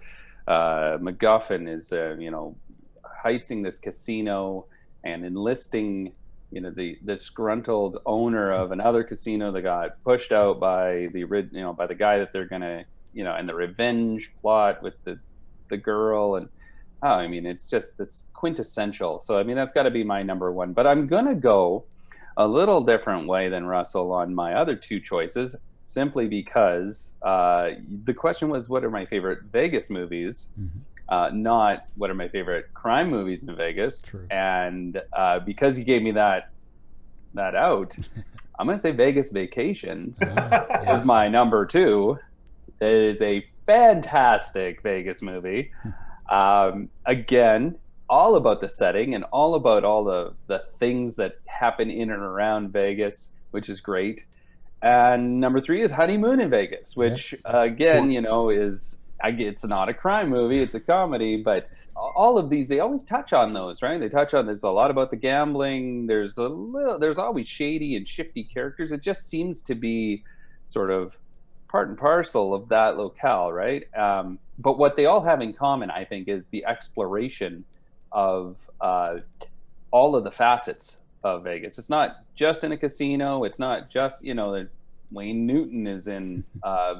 MacGuffin is, heisting this casino and enlisting, the disgruntled owner of another casino that got pushed out by by the guy that they're gonna, and the revenge plot with the girl. And it's quintessential. So, that's got to be my number one. But I'm going to go a little different way than Russell on my other two choices, simply because the question was, what are my favorite Vegas movies? Not what are my favorite crime movies in Vegas. True. And because you gave me that out, I'm going to say Vegas Vacation is my number two. It is a fantastic Vegas movie. Again, all about the setting and all about all the things that happen in and around Vegas, which is great. And number three is Honeymoon in Vegas, which again, it's not a crime movie, it's a comedy, but all of these, they always touch on those, right? They touch on, there's a lot about the gambling. There's always shady and shifty characters. It just seems to be sort of part and parcel of that locale, right? But what they all have in common, I think, is the exploration of all of the facets of Vegas. It's not just in a casino. It's not just, Wayne Newton is in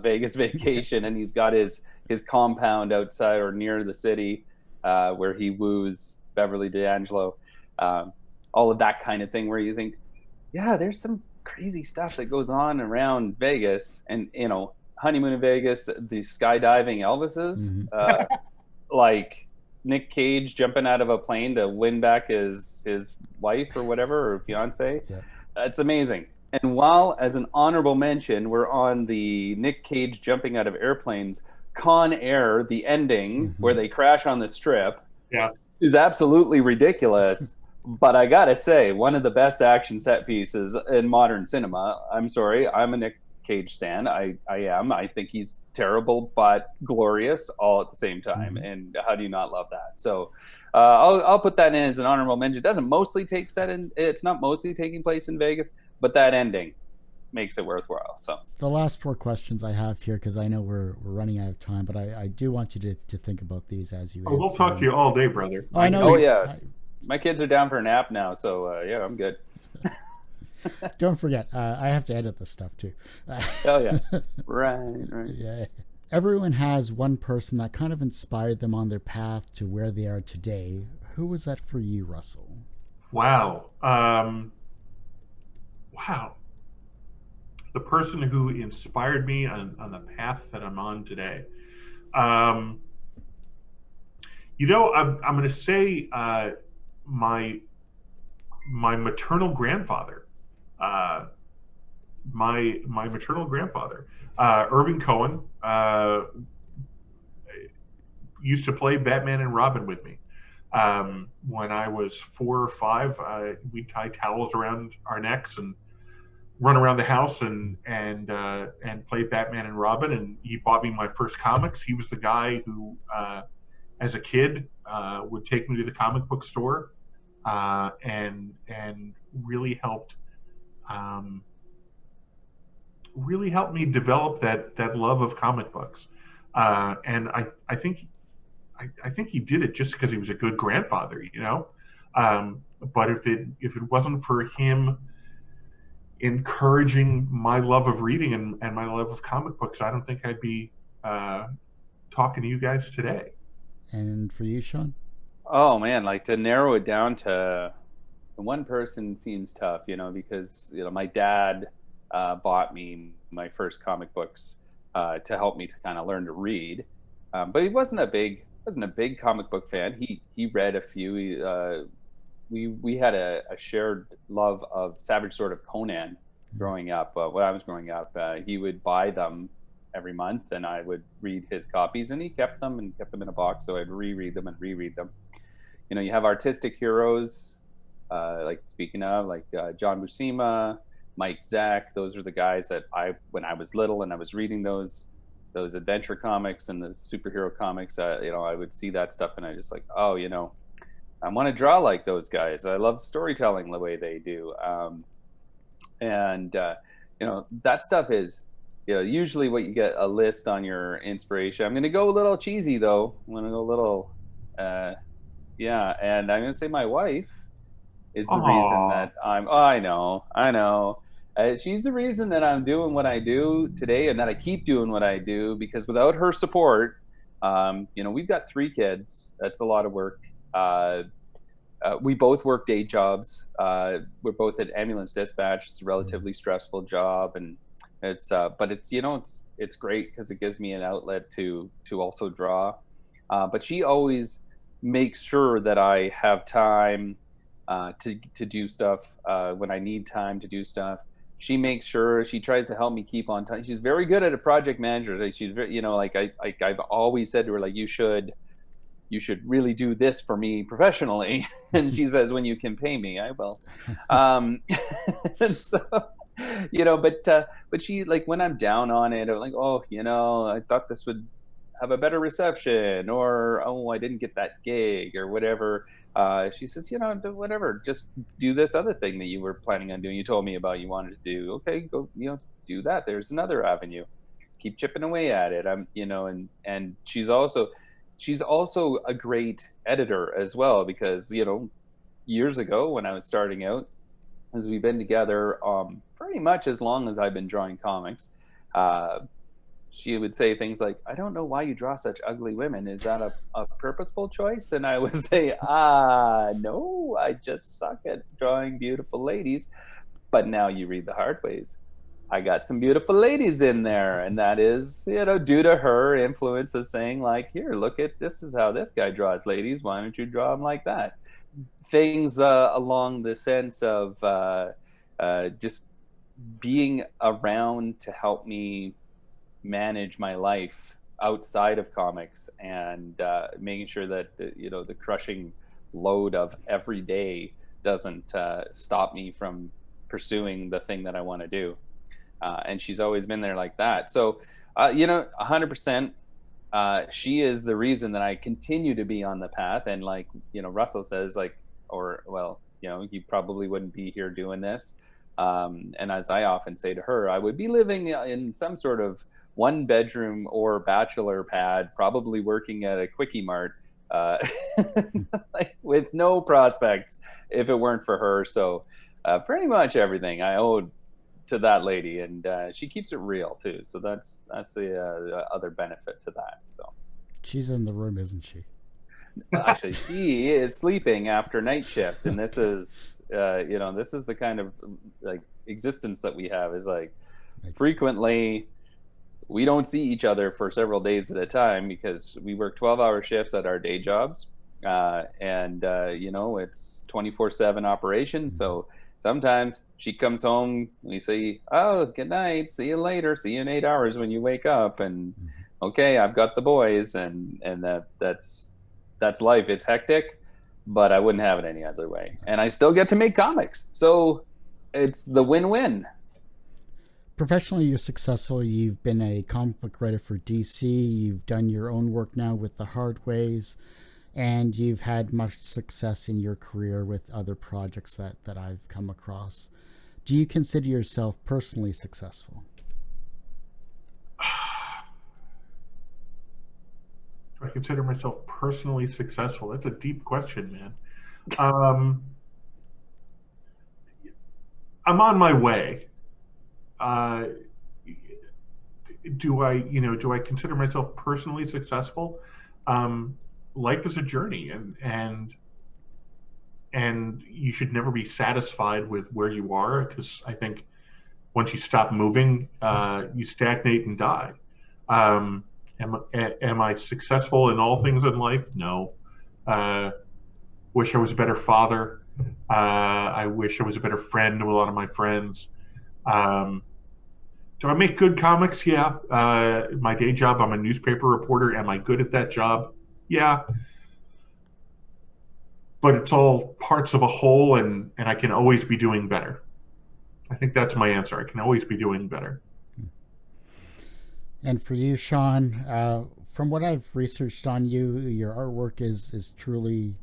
Vegas Vacation, and he's got his compound outside or near the city where he woos Beverly D'Angelo. All of that kind of thing where you think, yeah, there's some crazy stuff that goes on around Vegas. And, Honeymoon in Vegas, the skydiving Elvises, like Nick Cage jumping out of a plane to win back his wife or whatever, or fiance. Yeah. It's amazing. And while, as an honorable mention, we're on the Nick Cage jumping out of airplanes, Con Air, the ending where they crash on the strip, is absolutely ridiculous. But I gotta say, one of the best action set pieces in modern cinema. I'm sorry, I'm a Nick Cage stan. I am. I think he's terrible but glorious all at the same time. And how do you not love that? So I'll put that in as an honorable mention. It's not mostly taking place in Vegas, but that ending makes it worthwhile. So the last four questions I have here, because I know we're running out of time, but I do want you to think about these as you answer. We'll talk to you all day, brother. I know. Oh, yeah. My kids are down for a nap now, so I'm good. Don't forget, I have to edit this stuff too. Oh yeah, right. Yeah. Everyone has one person that kind of inspired them on their path to where they are today. Who was that for you, Russell? Wow. The person who inspired me on the path that I'm on today. I'm going to say my maternal grandfather. My maternal grandfather, Irving Cohen, used to play Batman and Robin with me. When I was 4 or 5, we'd tie towels around our necks and run around the house and play Batman and Robin. And he bought me my first comics. He was the guy who, as a kid, would take me to the comic book store and really helped me develop that love of comic books. And I think he did it just because he was a good grandfather, but if it wasn't for him encouraging my love of reading and my love of comic books, I don't think I'd be talking to you guys today. And for you, Shawn? Oh man, like to narrow it down to one person seems tough, because my dad bought me my first comic books to help me to kind of learn to read, but he wasn't a big comic book fan. He read a few. We had a shared love of Savage Sword of Conan growing up. When I was growing up, he would buy them every month, and I would read his copies, and he kept them in a box, so I'd reread them. You have artistic heroes like speaking of, like John Buscema, Mike Zack. Those are the guys that when I was little and I was reading those adventure comics and the superhero comics, I would see that stuff and I just like, oh, I want to draw like those guys. I love storytelling the way they do. And that stuff is, usually what you get a list on your inspiration. I'm going to go a little cheesy though. I'm going to go a little, and I'm going to say my wife is the reason that I know. She's the reason that I'm doing what I do today and that I keep doing what I do, because without her support, we've got 3 kids. That's a lot of work. We both work day jobs. We're both at ambulance dispatch. It's a relatively stressful job, and but it's great because it gives me an outlet to also draw. But she always makes sure that I have time to do stuff when I need time to do stuff. She makes sure, she tries to help me keep on time. She's very good at a project manager. She's very, I've always said to her, like, you should really do this for me professionally. And she says, when you can pay me, I will. And so, but she, like, when I'm down on it, I'm like, oh, I thought this would have a better reception, or, oh, I didn't get that gig or whatever. She says, whatever, just do this other thing that you were planning on doing. You told me about you wanted to do. Okay, go, do that. There's another avenue. Keep chipping away at it. And she's also a great editor as well, because, years ago when I was starting out, as we've been together pretty much as long as I've been drawing comics, she would say things like, I don't know why you draw such ugly women. Is that a purposeful choice? And I would say, no, I just suck at drawing beautiful ladies. But now you read the Hardways. I got some beautiful ladies in there. And that is, due to her influence of saying, like, here, look at, this is how this guy draws ladies. Why don't you draw them like that? Things along the sense of just being around to help me manage my life outside of comics, and making sure that the crushing load of every day doesn't stop me from pursuing the thing that I want to do. And she's always been there like that. So 100%, she is the reason that I continue to be on the path. And like Russell says, like, you probably wouldn't be here doing this. And as I often say to her, I would be living in some sort of 1-bedroom or bachelor pad, probably working at a Quickie Mart, like, with no prospects if it weren't for her. So pretty much everything I owed to that lady, and she keeps it real too. So that's the other benefit to that. So she's in the room, isn't she? Actually, she is sleeping after night shift, and this is this is the kind of like existence that we have, is like frequently we don't see each other for several days at a time, because we work 12-hour shifts at our day jobs, and it's 24/7 operation. So sometimes she comes home, we say, oh, good night, see you later, see you in 8 hours when you wake up, and okay, I've got the boys, and that's life. It's hectic, but I wouldn't have it any other way, and I still get to make comics, so it's the win-win. Professionally, you're successful. You've been a comic book writer for DC. You've done your own work now with the Hardways, and you've had much success in your career with other projects that I've come across. Do you consider yourself personally successful? Do I consider myself personally successful? That's a deep question, man. I'm on my way. Do I consider myself personally successful? Life is a journey, and you should never be satisfied with where you are, because I think once you stop moving, you stagnate and die. Am I successful in all things in life? No. Wish I was a better father. I wish I was a better friend to a lot of my friends. Do I make good comics? Yeah. My day job, I'm a newspaper reporter. Am I good at that job? Yeah. but it's all parts of a whole, and I can always be doing better. I think that's my answer. I can always be doing better. And for you, Shawn, from what I've researched on you, your artwork is truly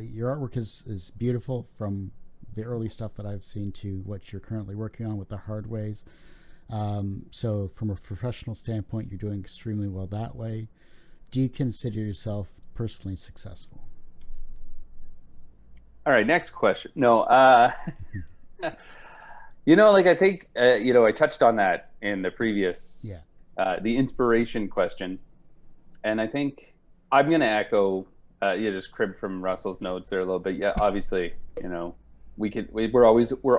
your artwork is beautiful, from the early stuff that I've seen to what you're currently working on with the Hardways. So from a professional standpoint, you're doing extremely well that way. Do you consider yourself personally successful? All right, next question. No, like I think, I touched on that in the previous, the inspiration question. And I think I'm going to echo, just crib from Russell's notes there a little bit. Yeah, obviously, we're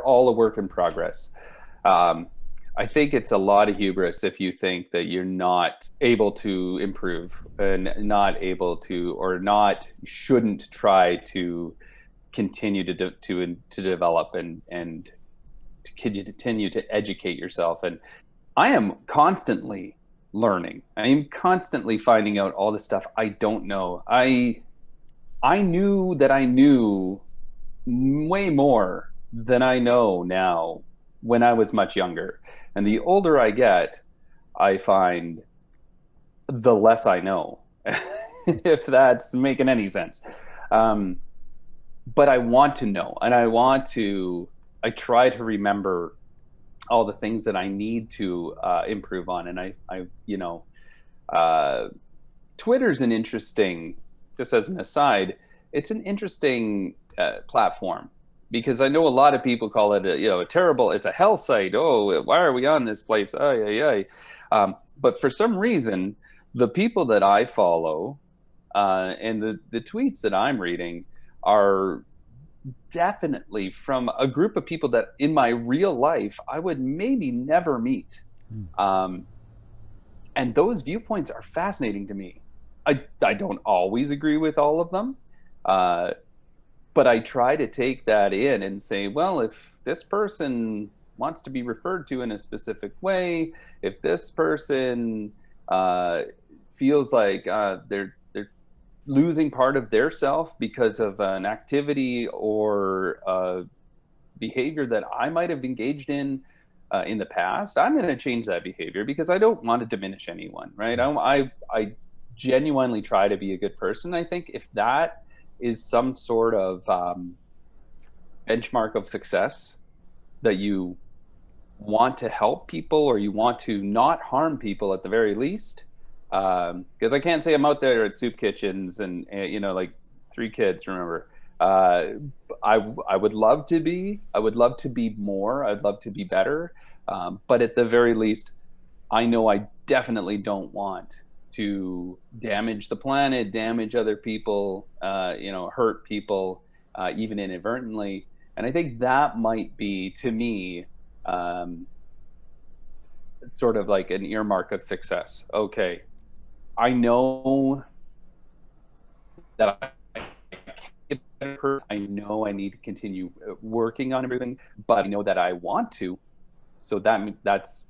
all a work in progress. I think it's a lot of hubris if you think that you're not able to improve and not able to, or shouldn't try to continue to develop and to continue to educate yourself. And I am constantly learning. I am constantly finding out all the stuff I don't know. I knew that I knew way more than I know now when I was much younger. And the older I get, I find the less I know, if that's making any sense. But I want to know, and I try to remember all the things that I need to improve on. And Twitter's an interesting, just as an aside, it's an interesting platform, because I know a lot of people call it a terrible, it's a hell site. Oh, why are we on this place? But for some reason, the people that I follow and the tweets that I'm reading are definitely from a group of people that in my real life I would maybe never meet. And those viewpoints are fascinating to me. I don't always agree with all of them, but I try to take that in and say, well, if this person wants to be referred to in a specific way, if this person feels like they're losing part of their self because of an activity or behavior that I might have engaged in the past, I'm going to change that behavior, because I don't want to diminish anyone, right? I genuinely try to be a good person. I think if that is some sort of benchmark of success, that you want to help people or you want to not harm people at the very least, because I can't say I'm out there at soup kitchens and like 3 kids, remember. I would love to be more, I'd love to be better, but at the very least, I know I definitely don't want to damage the planet, damage other people, hurt people, even inadvertently. And I think that might be, to me, sort of like an earmark of success. Okay, I know that I know I need to continue working on everything, but I know that I want to. So that's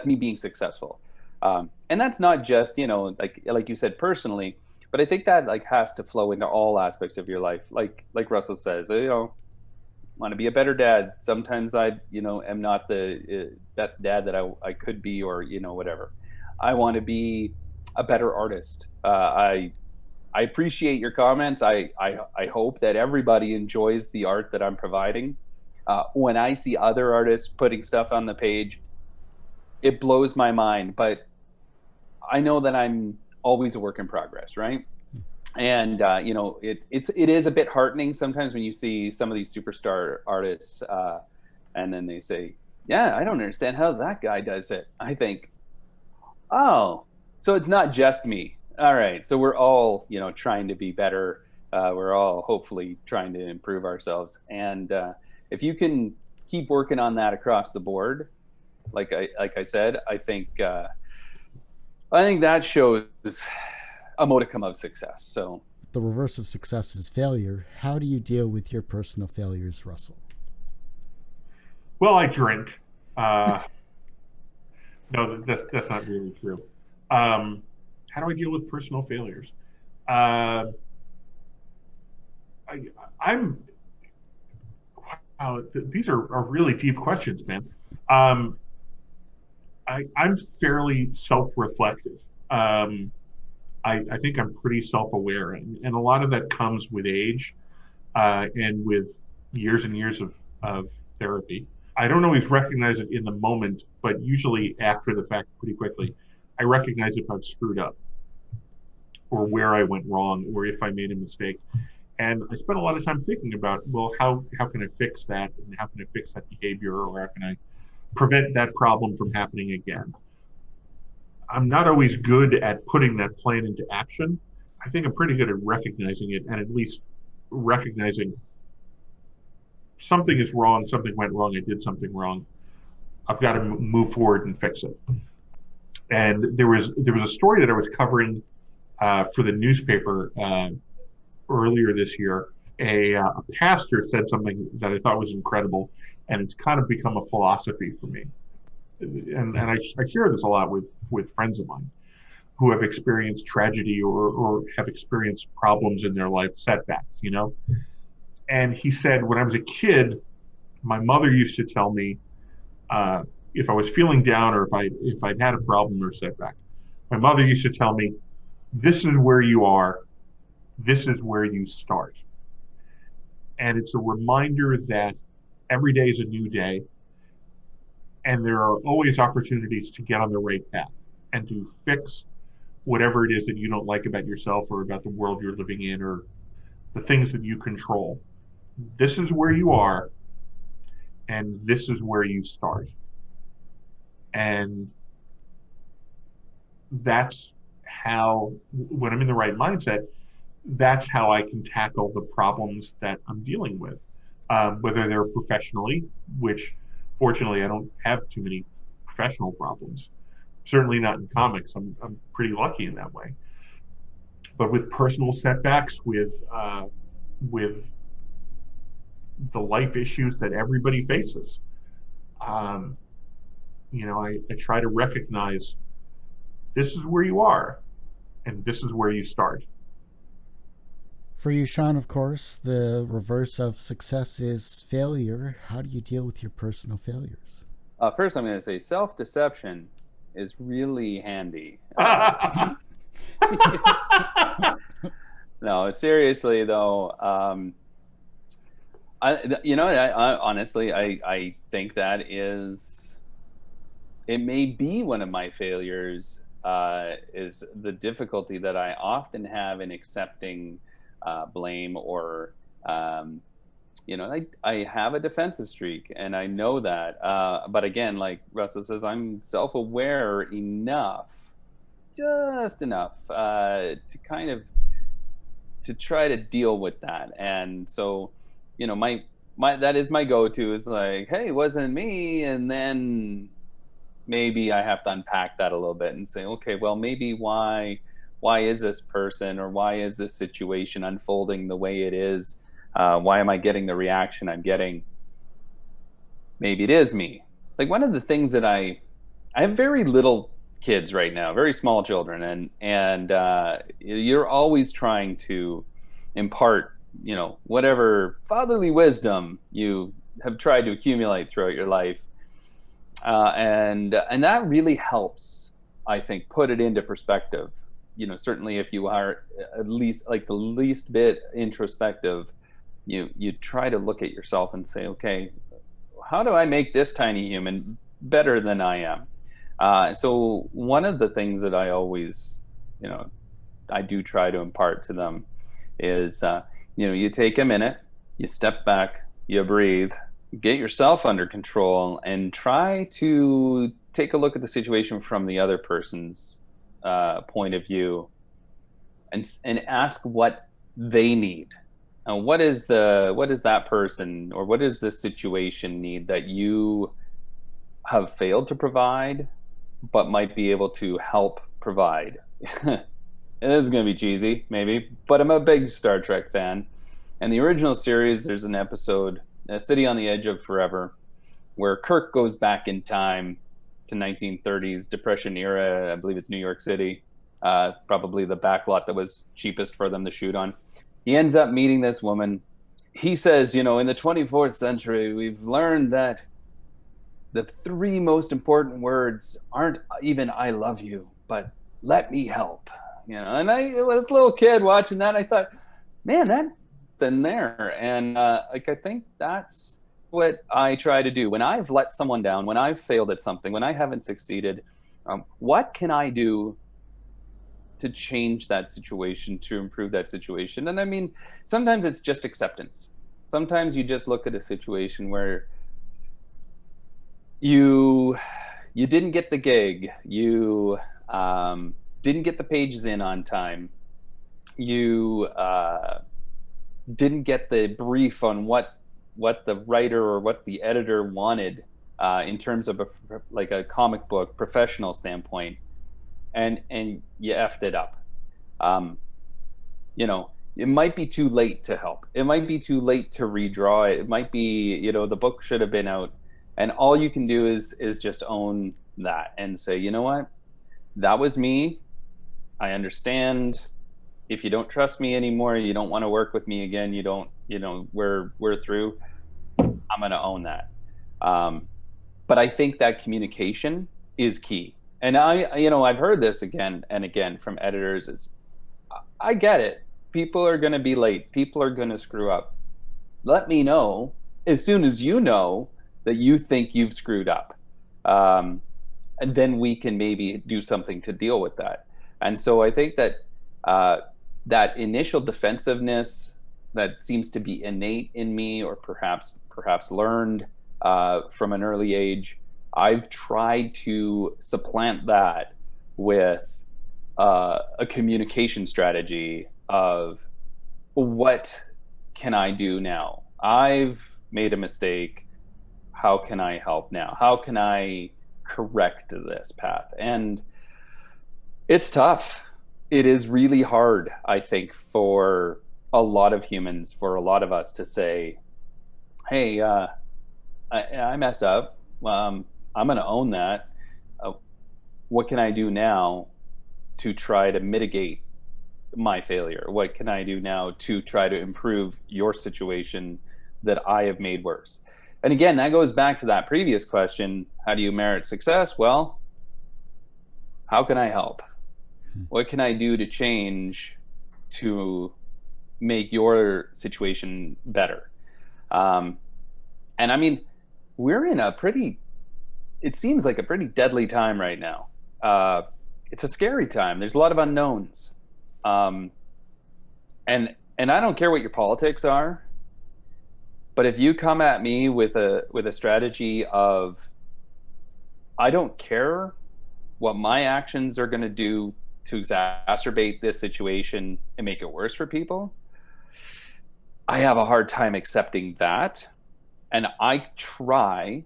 me being successful. And that's not just, like you said, personally, but I think that has to flow into all aspects of your life. Like Russell says, want to be a better dad. Sometimes I, am not the best dad that I could be, or, whatever. I want to be a better artist. I appreciate your comments. I hope that everybody enjoys the art that I'm providing. When I see other artists putting stuff on the page, it blows my mind, but I know that I'm always a work in progress, right? And it is a bit heartening sometimes when you see some of these superstar artists, and then they say, "Yeah, I don't understand how that guy does it." I think, oh, so it's not just me. All right, so we're all trying to be better. We're all hopefully trying to improve ourselves, and if you can keep working on that across the board, like I said, I think that shows a modicum of success. So the reverse of success is failure. How do you deal with your personal failures, Russell? Well, I drink. No, that's not really true. How do I deal with personal failures? I'm wow, these are really deep questions, man. Um, I'm fairly self-reflective. Um, I think I'm pretty self-aware, and a lot of that comes with age and with years and years of therapy. I don't always recognize it in the moment, but usually after the fact, pretty quickly, I recognize if I've screwed up or where I went wrong or if I made a mistake. And I spent a lot of time thinking about, well, how can I fix that? And how can I fix that behavior? Or how can I prevent that problem from happening again? I'm not always good at putting that plan into action. I think I'm pretty good at recognizing it and at least recognizing something is wrong, something went wrong, I did something wrong. I've got to move forward and fix it. And there was a story that I was covering for the newspaper earlier this year. A pastor said something that I thought was incredible, and it's kind of become a philosophy for me. And I share this a lot with friends of mine who have experienced tragedy or have experienced problems in their life, setbacks, you know. And he said, when I was a kid, my mother used to tell me if I was feeling down or if I'd had a problem or setback, my mother used to tell me, this is where you are, this is where you start. And it's a reminder that every day is a new day, and there are always opportunities to get on the right path and to fix whatever it is that you don't like about yourself or about the world you're living in or the things that you control. This is where you are, and this is where you start. And that's how, when I'm in the right mindset, that's how I can tackle the problems that I'm dealing with, whether they're professionally, which fortunately I don't have too many professional problems. Certainly not in comics. I'm pretty lucky in that way. But with personal setbacks, with the life issues that everybody faces, you know, I try to recognize this is where you are, and this is where you start. For you, Shawn, of course, the reverse of success is failure. How do you deal with your personal failures? First, I'm going to say self-deception is really handy. No, seriously though, I honestly, I think that it may be one of my failures, is the difficulty that I often have in accepting blame or, I have a defensive streak and I know that. But again, like Russell says, I'm self-aware enough, just enough, to try to deal with that. And so, my that is my go-to is like, hey, it wasn't me. And then maybe I have to unpack that a little bit and say, okay, well, maybe why is this person or why is this situation unfolding the way it is? Why am I getting the reaction I'm getting? Maybe it is me. Like one of the things that I have very little kids right now, very small children, and you're always trying to impart, whatever fatherly wisdom you have tried to accumulate throughout your life, and that really helps, I think, put it into perspective. Certainly if you are at least like the least bit introspective, you try to look at yourself and say, okay, how do I make this tiny human better than I am? So one of the things that I always, I do try to impart to them is, you take a minute, you step back, you breathe, get yourself under control, and try to take a look at the situation from the other person's point of view, and ask what they need. What is that person or what does this situation need that you have failed to provide, but might be able to help provide? And this is going to be cheesy, maybe, but I'm a big Star Trek fan. And the original series, there's an episode, A City on the Edge of Forever, where Kirk goes back in time to 1930s Depression era. I believe it's New York City, probably the backlot that was cheapest for them to shoot on. he ends up meeting this woman. He says, in the 24th century, we've learned that the three most important words aren't even "I love you," but "let me help." And I was a little kid watching that. I thought, man, that been there. And I think that's what I try to do when I've let someone down, when I've failed at something, when I haven't succeeded. What can I do to change that situation, to improve that situation? And I mean, sometimes it's just acceptance. Sometimes you just look at a situation where you didn't get the gig, you didn't get the pages in on time, you didn't get the brief on what the writer or what the editor wanted in terms of a comic book professional standpoint, and you effed it up. It might be too late to help. It might be too late to redraw it. It might be, the book should have been out. And all you can do is just own that and say, you know what, that was me. I understand. If you don't trust me anymore, you don't want to work with me again, we're through. I'm going to own that. But I think that communication is key. And I've heard this again and again from editors. I get it. People are going to be late. People are going to screw up. Let me know as soon as you know that you think you've screwed up. And then we can maybe do something to deal with that. And so I think that that initial defensiveness that seems to be innate in me, or perhaps learned from an early age, I've tried to supplant that with a communication strategy of, what can I do now? I've made a mistake. How can I help now? How can I correct this path? And it's tough. It is really hard, I think, for a lot of humans, for a lot of us to say, hey, I messed up. I'm going to own that. What can I do now to try to mitigate my failure? What can I do now to try to improve your situation that I have made worse? And again, that goes back to that previous question. How do you merit success? Well, how can I help? What can I do to change to make your situation better? And I mean, we're in it seems like a pretty deadly time right now. It's a scary time. There's a lot of unknowns. And I don't care what your politics are, but if you come at me with a strategy of, I don't care what my actions are going to do to exacerbate this situation and make it worse for people, I have a hard time accepting that. And I try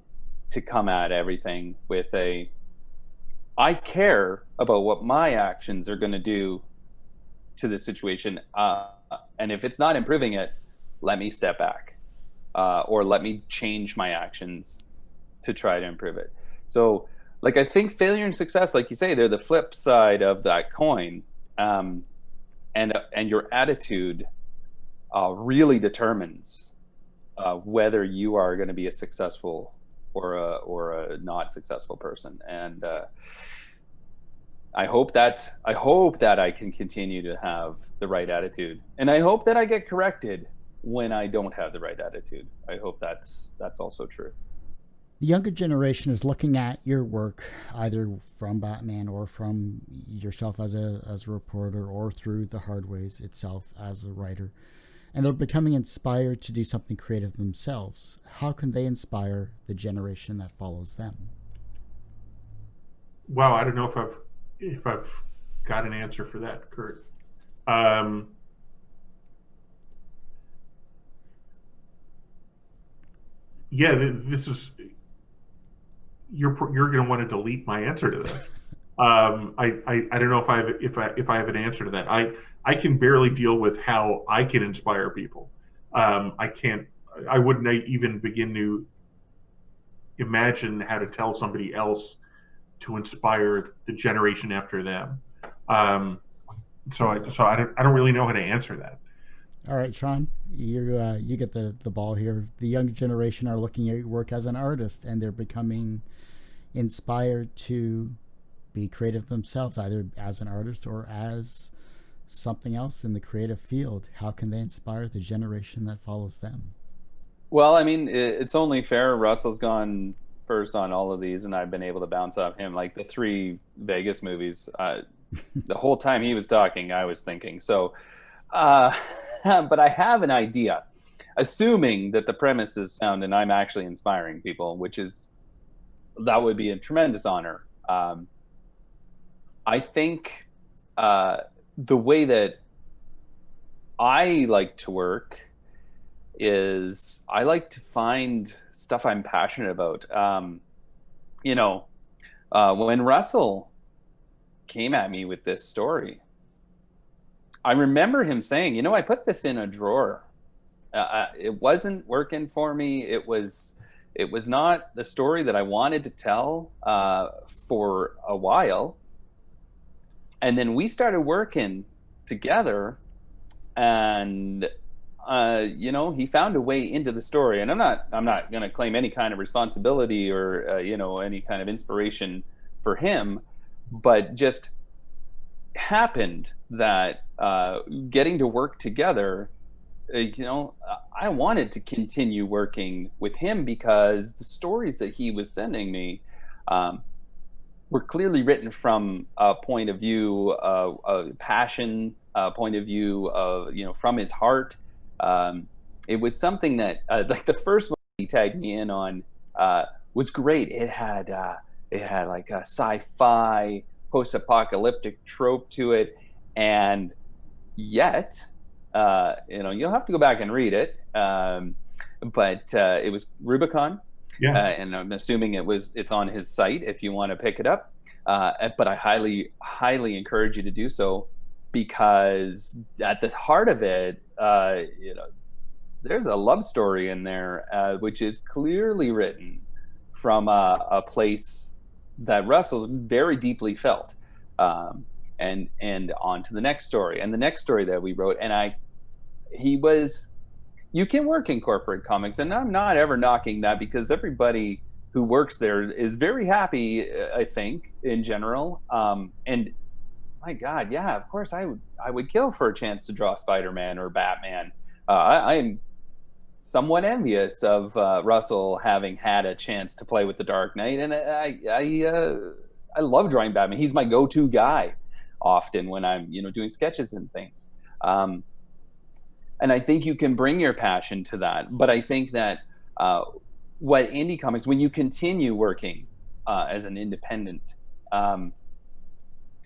to come at everything with I care about what my actions are going to do to the situation. And if it's not improving it, let me step back, or let me change my actions to try to improve it. So, I think failure and success, like you say, they're the flip side of that coin. And your attitude really determines whether you are going to be a successful or a not successful person. And I hope that I can continue to have the right attitude, and I hope that I get corrected when I don't have the right attitude. I hope that's also true. The younger generation is looking at your work, either from Batman or from yourself as a reporter, or through the Hardways itself as a writer, and they're becoming inspired to do something creative themselves. How can they inspire the generation that follows them? Well, I don't know if I've got an answer for that, Kurt. This is, you're going to want to delete my answer to this. I don't know if I have an answer to that. I can barely deal with how I can inspire people. I wouldn't even begin to imagine how to tell somebody else to inspire the generation after them. So I don't really know how to answer that. All right, Shawn, you get the ball here. The young generation are looking at your work as an artist, and they're becoming inspired to be creative themselves, either as an artist or as something else in the creative field. How can they inspire the generation that follows them? Well, I mean, it's only fair. Russell's gone first on all of these, and I've been able to bounce off him. Like the 3 Vegas movies, the whole time he was talking, I was thinking. So, but I have an idea, assuming that the premise is sound and I'm actually inspiring people, that would be a tremendous honor. I think the way that I like to work is I like to find stuff I'm passionate about. When Russell came at me with this story, I remember him saying, I put this in a drawer. It wasn't working for me. It was not the story that I wanted to tell for a while. And then we started working together, and he found a way into the story. And I'm not going to claim any kind of responsibility or any kind of inspiration for him, but just happened that getting to work together, I wanted to continue working with him because the stories that he was sending me were clearly written from a point of view of a passion, point of view of, from his heart. It was something that, like the first one he tagged me in on, was great. It had like a sci-fi post-apocalyptic trope to it, and yet, you'll have to go back and read it. But it was Rubicon. Yeah. And I'm assuming it's on his site if you want to pick it up. But I highly, highly encourage you to do so, because at the heart of it, there's a love story in there, which is clearly written from a place that Russell very deeply felt. And on to the next story, and the next story that we wrote. And you can work in corporate comics, and I'm not ever knocking that, because everybody who works there is very happy, I think, in general. And my God, yeah, of course I would kill for a chance to draw Spider-Man or Batman. I am somewhat envious of Russell having had a chance to play with the Dark Knight, and I love drawing Batman. He's my go-to guy often when I'm doing sketches and things. And I think you can bring your passion to that. But I think that what indie comics, when you continue working as an independent,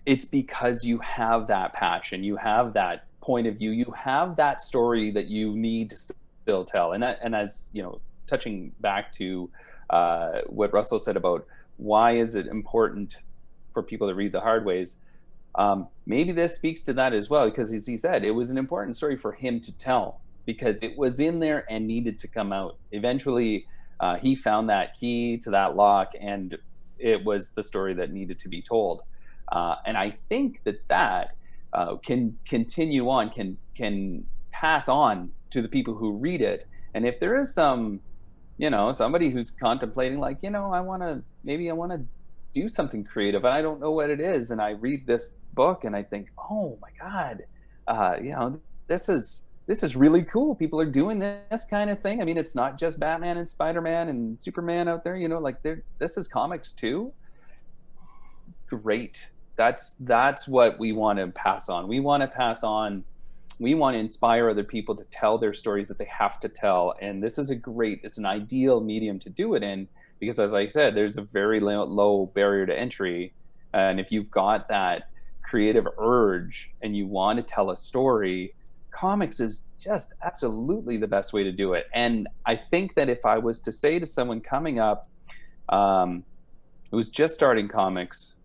it's because you have that passion, you have that point of view, you have that story that you need to still tell. And as touching back to what Russell said about why is it important for people to read the Hardways, maybe this speaks to that as well, because as he said, it was an important story for him to tell because it was in there and needed to come out. Eventually, he found that key to that lock, and it was the story that needed to be told. And I think that can continue on, can pass on to the people who read it. And if there is somebody who's contemplating, like, I want to do something creative and I don't know what it is, and I read this book and I think, oh my God, this is really cool. People are doing this kind of thing. I mean, it's not just Batman and Spider-Man and Superman out there, this is comics too. Great. That's what we want to pass on. We want to inspire other people to tell their stories that they have to tell. And this is it's an ideal medium to do it in, because as I said, there's a very low barrier to entry. And if you've got that creative urge and you want to tell a story, comics is just absolutely the best way to do it. And I think that if I was to say to someone coming up who's just starting comics,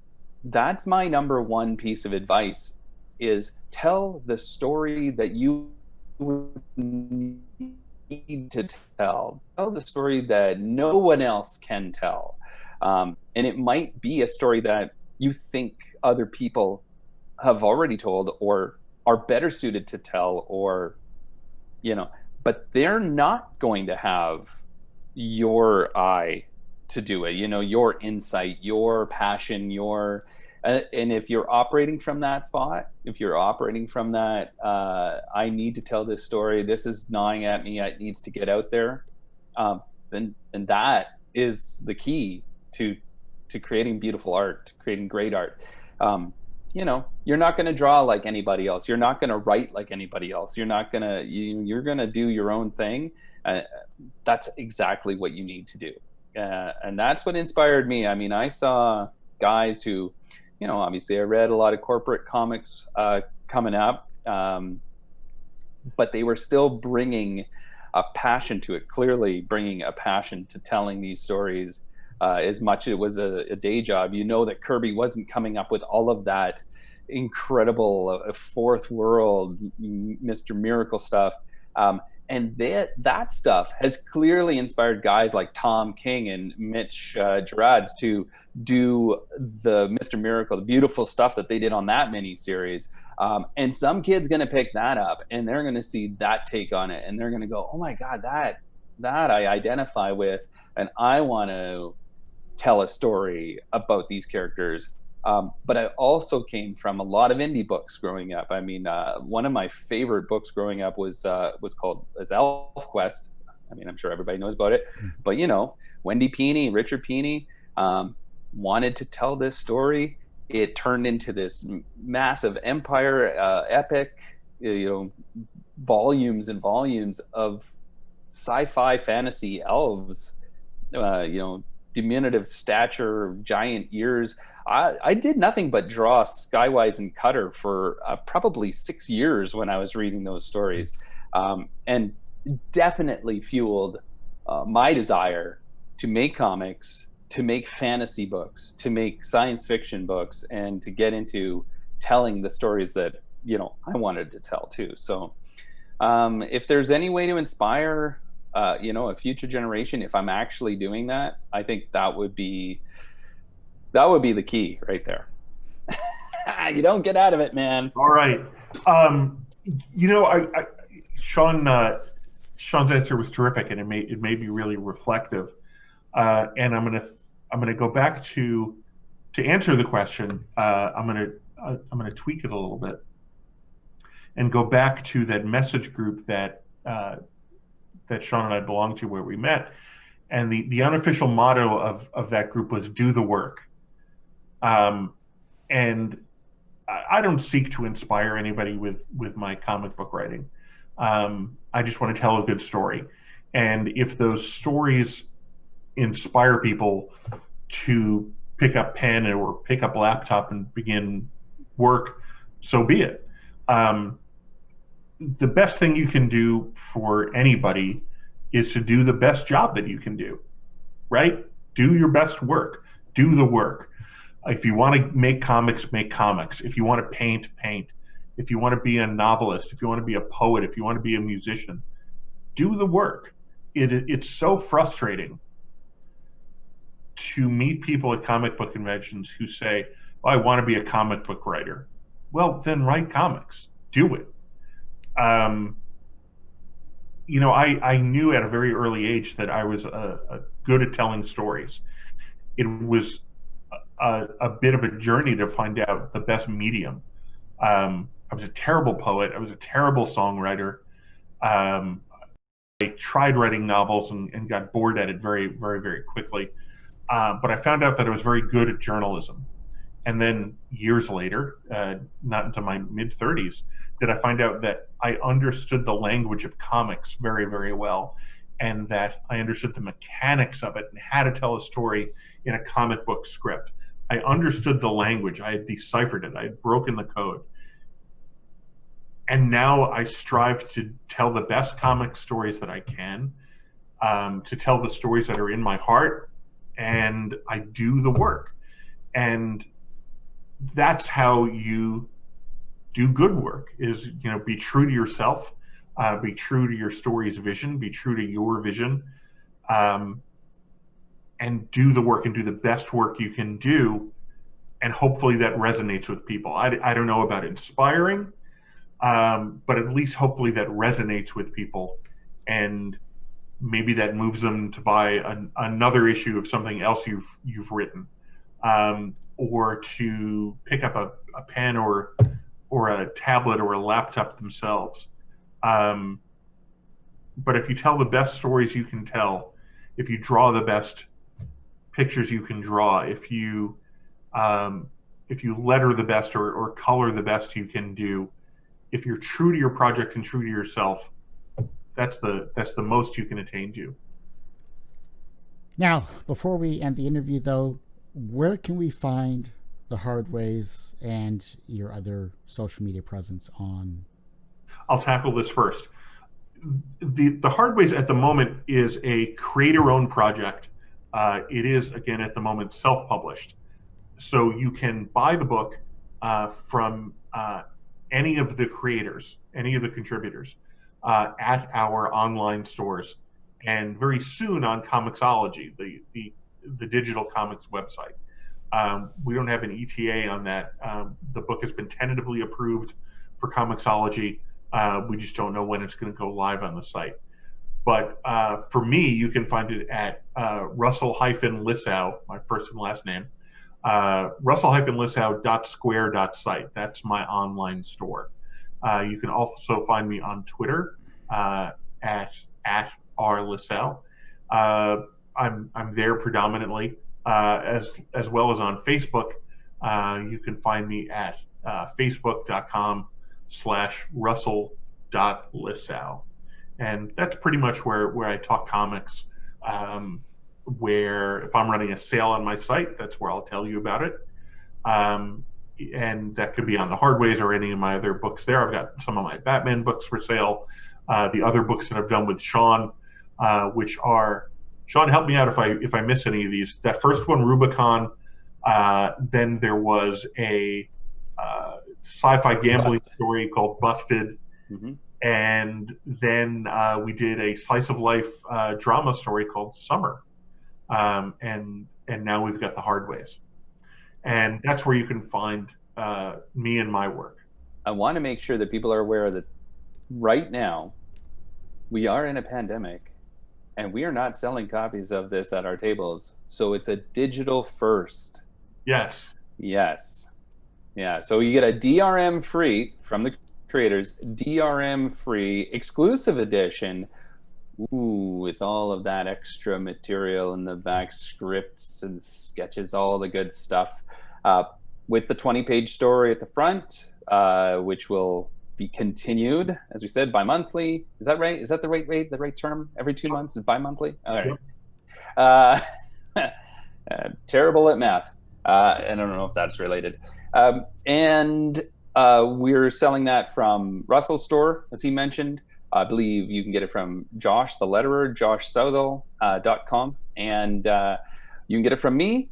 that's my number one piece of advice, is tell the story that you need to tell. Tell the story that no one else can tell. And it might be a story that you think other people have already told or are better suited to tell, or but they're not going to have your eye to do it, your insight, your passion, and if you're operating from that spot, if you're operating from that, I need to tell this story, this is gnawing at me, it needs to get out there, then that is the key to creating beautiful art, to creating great art. You're not going to draw like anybody else. You're not going to write like anybody else. You're going to do your own thing. That's exactly what you need to do. And that's what inspired me. I mean, I saw guys who, obviously I read a lot of corporate comics coming up, but they were still bringing a passion to it, clearly bringing a passion to telling these stories. As much as it was a day job, that Kirby wasn't coming up with all of that incredible fourth world Mr. Miracle stuff. And that stuff has clearly inspired guys like Tom King and Mitch Gerads to do the Mr. Miracle, the beautiful stuff that they did on that miniseries. And some kid's going to pick that up and they're going to see that take on it. And they're going to go, oh my God, that I identify with, and I want to tell a story about these characters. But I also came from a lot of indie books growing up. I mean, one of my favorite books growing up was called Elf Quest. I mean, I'm sure everybody knows about it, but Wendy Peeney, Richard Peeney, wanted to tell this story. It turned into this massive empire epic, volumes and volumes of sci-fi fantasy elves, diminutive stature, giant ears. I did nothing but draw Skywise and Cutter for probably 6 years when I was reading those stories, and definitely fueled my desire to make comics, to make fantasy books, to make science fiction books, and to get into telling the stories that I wanted to tell too. So if there's any way to inspire a future generation, if I'm actually doing that, I think that would be the key right there. You don't get out of it, man. All right. Shawn's answer was terrific, and it made me really reflective. And I'm gonna go back to answer the question. I'm gonna tweak it a little bit and go back to that message group that Shawn and I belonged to, where we met, and the unofficial motto of that group was "Do the work." And I don't seek to inspire anybody with my comic book writing. I just want to tell a good story. And if those stories inspire people to pick up pen or pick up laptop and begin work, so be it. The best thing you can do for anybody is to do the best job that you can do, right? Do your best work. Do the work. If you want to make comics, make comics. If you want to paint, paint. If you want to be a novelist, if you want to be a poet, if you want to be a musician, do the work. It's so frustrating to meet people at comic book conventions who say, "Oh, I want to be a comic book writer." Well, then write comics. Do it. I knew at a very early age that I was good at telling stories. It was a bit of a journey to find out the best medium. I was a terrible poet. I was a terrible songwriter. I tried writing novels and got bored at it very, very, very quickly. But I found out that I was very good at journalism. And then years later, not into my mid-30s, did I find out that I understood the language of comics very, very well, and that I understood the mechanics of it and how to tell a story in a comic book script. I understood the language. I had deciphered it. I had broken the code. And now I strive to tell the best comic stories that I can, to tell the stories that are in my heart, and I do the work. And that's how you do good work, is, be true to yourself, be true to your story's vision, be true to your vision, and do the work and do the best work you can do. And hopefully that resonates with people. I don't know about inspiring, but at least hopefully that resonates with people, and maybe that moves them to buy another issue of something else you've written, or to pick up a pen or a tablet or a laptop themselves. But if you tell the best stories you can tell, if you draw the best pictures you can draw, if you letter the best or color the best you can do, if you're true to your project and true to yourself, that's the most you can attain to. Now, before we end the interview, though, where can we find the Hardways and your other social media presence on? I'll tackle this first. The Hardways at the moment is a creator-owned project. It is, again, at the moment, self-published. So you can buy the book from any of the creators, any of the contributors at our online stores, and very soon on Comixology, the digital comics website. We don't have an ETA on that. The book has been tentatively approved for Comixology. We just don't know when it's going to go live on the site. But for me, you can find it at Russell-Lissau, my first and last name, Russell-Lissau.square.site. That's my online store. You can also find me on Twitter at @rlissau. I'm there predominantly, as well as on Facebook. You can find me at facebook.com/russell.lissau. And that's pretty much where I talk comics. Where if I'm running a sale on my site, that's where I'll tell you about it. And that could be on the Hardways or any of my other books there. I've got some of my Batman books for sale. The other books that I've done with Shawn, which are, Shawn, help me out if I miss any of these. That first one, Rubicon. Then there was a sci-fi gambling story called Busted. Mm-hmm. And then we did a slice of life drama story called Summer. And now we've got the Hardways. And that's where you can find me and my work. I want to make sure that people are aware that right now we are in a pandemic and we are not selling copies of this at our tables. So it's a digital first. Yes. Yes. Yeah. So you get a DRM free from the creators, DRM free exclusive edition. Ooh, with all of that extra material in the back, scripts and sketches, all the good stuff. With the 20-page story at the front, which will be continued, as we said, bi-monthly. Is that right? Is that the right term? Every 2 months is bi-monthly? All right. Terrible at math. I don't know if that's related. And we're selling that from Russell's store, as he mentioned. I believe you can get it from Josh, the letterer, joshsouthall.com. And you can get it from me.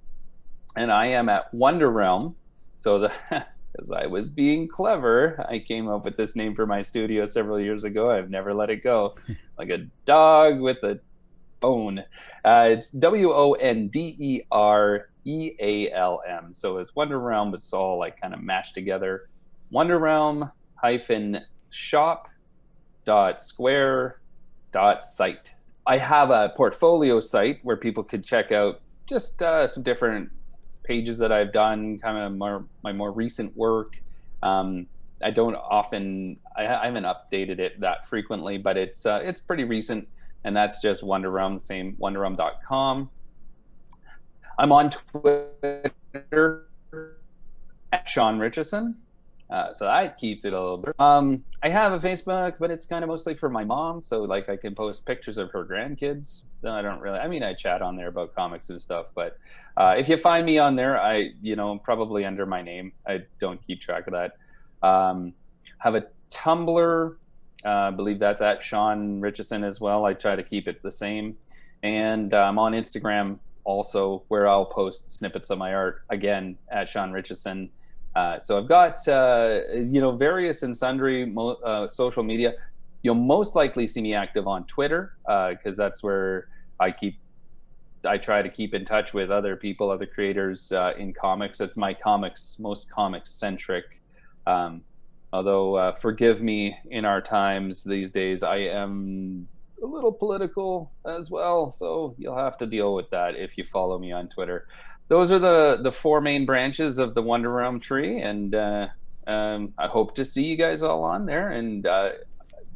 And I am at Wonder Realm. So as I was being clever, I came up with this name for my studio several years ago. I've never let it go. Like a dog with a bone. It's WONDEREALM. So it's Wonder Realm, but it's all like kind of mashed together. wonderrealm-shop.square.site. I have a portfolio site where people could check out just some different pages that I've done, kind of my more recent work. I haven't updated it that frequently, but it's pretty recent, and that's just Wonder Realm, the same wonderrealm.com. I'm on Twitter at Shawn Richison. So that keeps it a little bit. I have a Facebook, but it's kind of mostly for my mom. So like I can post pictures of her grandkids. So I don't really, I chat on there about comics and stuff, but if you find me on there, probably under my name. I don't keep track of that. Have a Tumblr. I believe that's at Shawn Richison as well. I try to keep it the same. And I'm on Instagram also, where I'll post snippets of my art, again, at Shawn Richison. So I've got, various and sundry social media. You'll most likely see me active on Twitter, because that's where I try to keep in touch with other people, other creators in comics. It's my most comics-centric Although, forgive me, in our times these days, I am a little political as well. So you'll have to deal with that if you follow me on Twitter. Those are the four main branches of the Wonder Realm tree. And I hope to see you guys all on there. And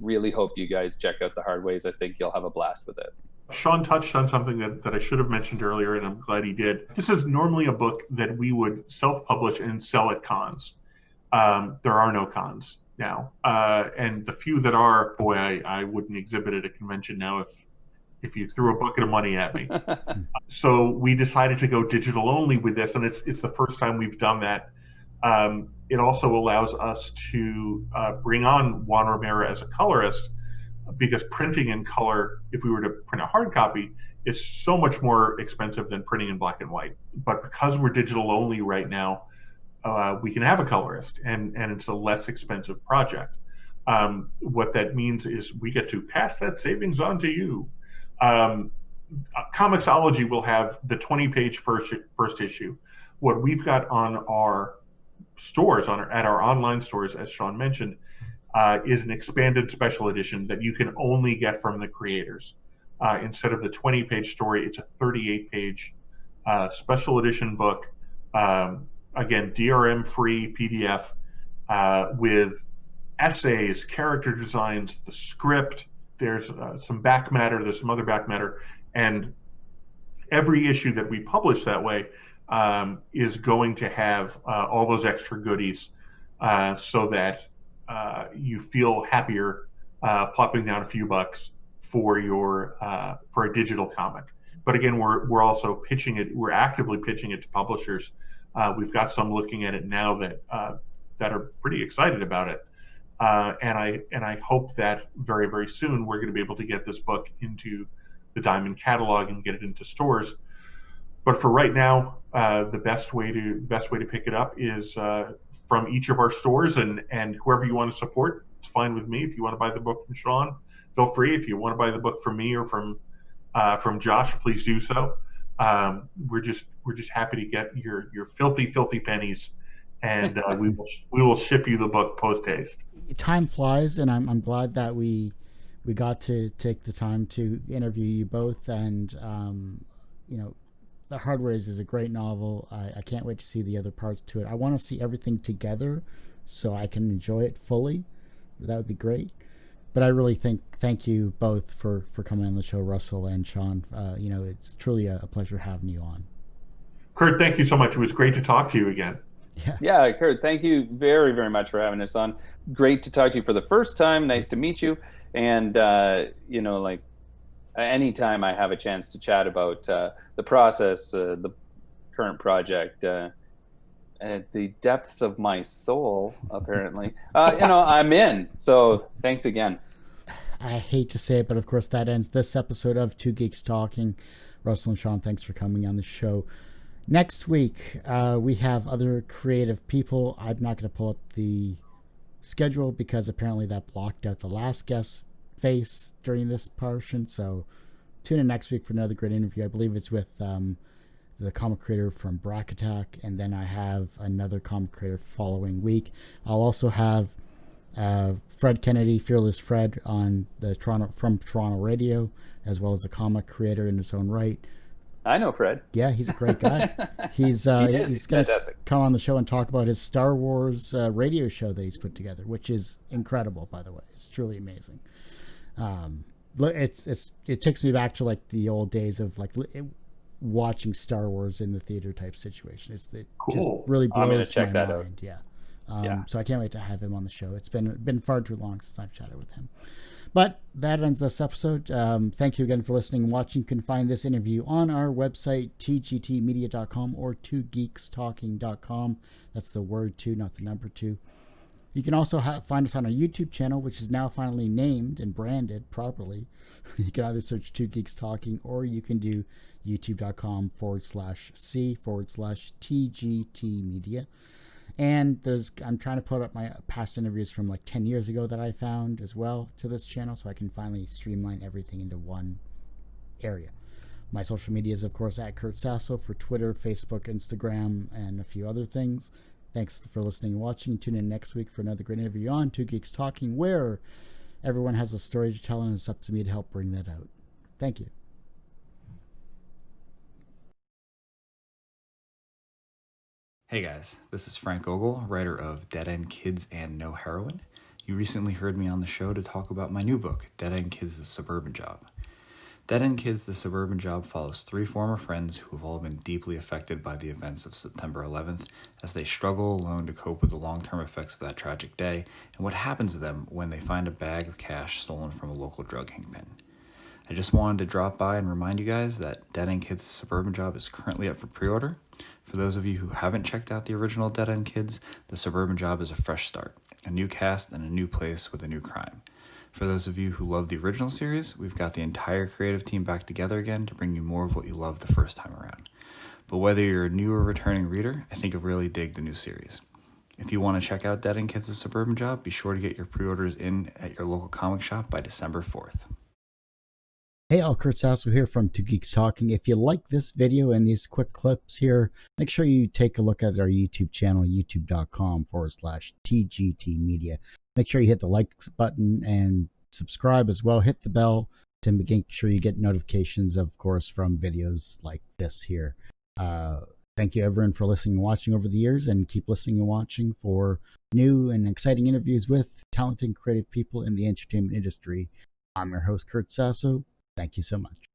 really hope you guys check out the Hardways. I think you'll have a blast with it. Shawn touched on something that I should have mentioned earlier, and I'm glad he did. This is normally a book that we would self-publish and sell at cons. There are no cons now. And the few that are, boy, I wouldn't exhibit at a convention now if you threw a bucket of money at me. So we decided to go digital only with this, and it's the first time we've done that. It also allows us to bring on Juan Romero as a colorist, because printing in color, if we were to print a hard copy, is so much more expensive than printing in black and white. But because we're digital only right now, we can have a colorist, and it's a less expensive project. What that means is we get to pass that savings on to you. Comixology will have the 20-page first issue. What we've got on our stores, at our online stores, as Shawn mentioned, is an expanded special edition that you can only get from the creators. Instead of the 20-page story, it's a 38-page special edition book. Again, DRM-free PDF with essays, character designs, the script. There's some back matter. There's some other back matter. And every issue that we publish that way is going to have all those extra goodies so that you feel happier plopping down a few bucks for a digital comic. But again, we're also pitching it. We're actively pitching it to publishers. We've got some looking at it now that are pretty excited about it. And I hope that very, very soon we're going to be able to get this book into the Diamond catalog and get it into stores. But for right now, the best way to pick it up is from each of our stores, and whoever you want to support, it's fine with me. If you want to buy the book from Shawn, feel free. If you want to buy the book from me or from Josh, please do so. We're just happy to get your filthy pennies, and we will ship you the book post haste. Time flies, and I'm glad that we got to take the time to interview you both. And The Hardways is a great novel. I can't wait to see the other parts to it. I want to see everything together so I can enjoy it fully. That would be great. But I really thank you both for coming on the show, Russell and Shawn. It's truly a pleasure having you on. Kurt, thank you so much. It was great to talk to you again. Yeah, Kurt, thank you very, very much for having us on. Great to talk to you for the first time. Nice to meet you. And, anytime I have a chance to chat about the process, the current project, at the depths of my soul, apparently, I'm in. So thanks again. I hate to say it, but of course that ends this episode of Two Geeks Talking. Russell and Shawn, thanks for coming on the show. Next week, we have other creative people. I'm not going to pull up the schedule because apparently that blocked out the last guest face during this portion. So tune in next week for another great interview. I believe it's with the comic creator from Brack Attack, and then I have another comic creator following week. I'll also have Fred Kennedy, Fearless Fred, on the Toronto Radio, as well as a comic creator in his own right. I know Fred. Yeah, he's a great guy. He's going to come on the show and talk about his Star Wars radio show that he's put together, which is incredible, by the way. It's truly amazing. It takes me back to like the old days of like watching Star Wars in the theater type situation. It cool. Just really blows I'm going to check my that mind. out. Yeah. So I can't wait to have him on the show. It's been far too long since I've chatted with him. But that ends this episode. Thank you again for listening and watching. You can find this interview on our website, tgtmedia.com or twogeekstalking.com. That's the word two, not the number two. You can also find us on our YouTube channel, which is now finally named and branded properly. You can either search Two Geeks Talking, or you can do youtube.com/c/TGT Media. And I'm trying to put up my past interviews from like 10 years ago that I found as well to this channel, so I can finally streamline everything into one area. My social media is, of course, at Kurt Sasso for Twitter, Facebook, Instagram, and a few other things. Thanks for listening and watching. Tune in next week for another great interview on Two Geeks Talking, where everyone has a story to tell, and it's up to me to help bring that out. Thank you. Hey guys, this is Frank Ogle, writer of Dead End Kids and No Heroin. You recently heard me on the show to talk about my new book, Dead End Kids: The Suburban Job. Dead End Kids: The Suburban Job follows 3 former friends who have all been deeply affected by the events of September 11th as they struggle alone to cope with the long-term effects of that tragic day and what happens to them when they find a bag of cash stolen from a local drug kingpin. I just wanted to drop by and remind you guys that Dead End Kids: The Suburban Job is currently up for pre-order. For those of you who haven't checked out the original Dead End Kids, The Suburban Job is a fresh start, a new cast and a new place with a new crime. For those of you who love the original series, we've got the entire creative team back together again to bring you more of what you loved the first time around. But whether you're a new or returning reader, I think you'll really dig the new series. If you want to check out Dead End Kids: The Suburban Job, be sure to get your pre-orders in at your local comic shop by December 4th. Hey, all, Kurt Sasso here from Two Geeks Talking. If you like this video and these quick clips here, make sure you take a look at our YouTube channel, youtube.com/TGT Media. Make sure you hit the like button and subscribe as well. Hit the bell to make sure you get notifications, of course, from videos like this here. Thank you, everyone, for listening and watching over the years, and keep listening and watching for new and exciting interviews with talented and creative people in the entertainment industry. I'm your host, Kurt Sasso. Thank you so much.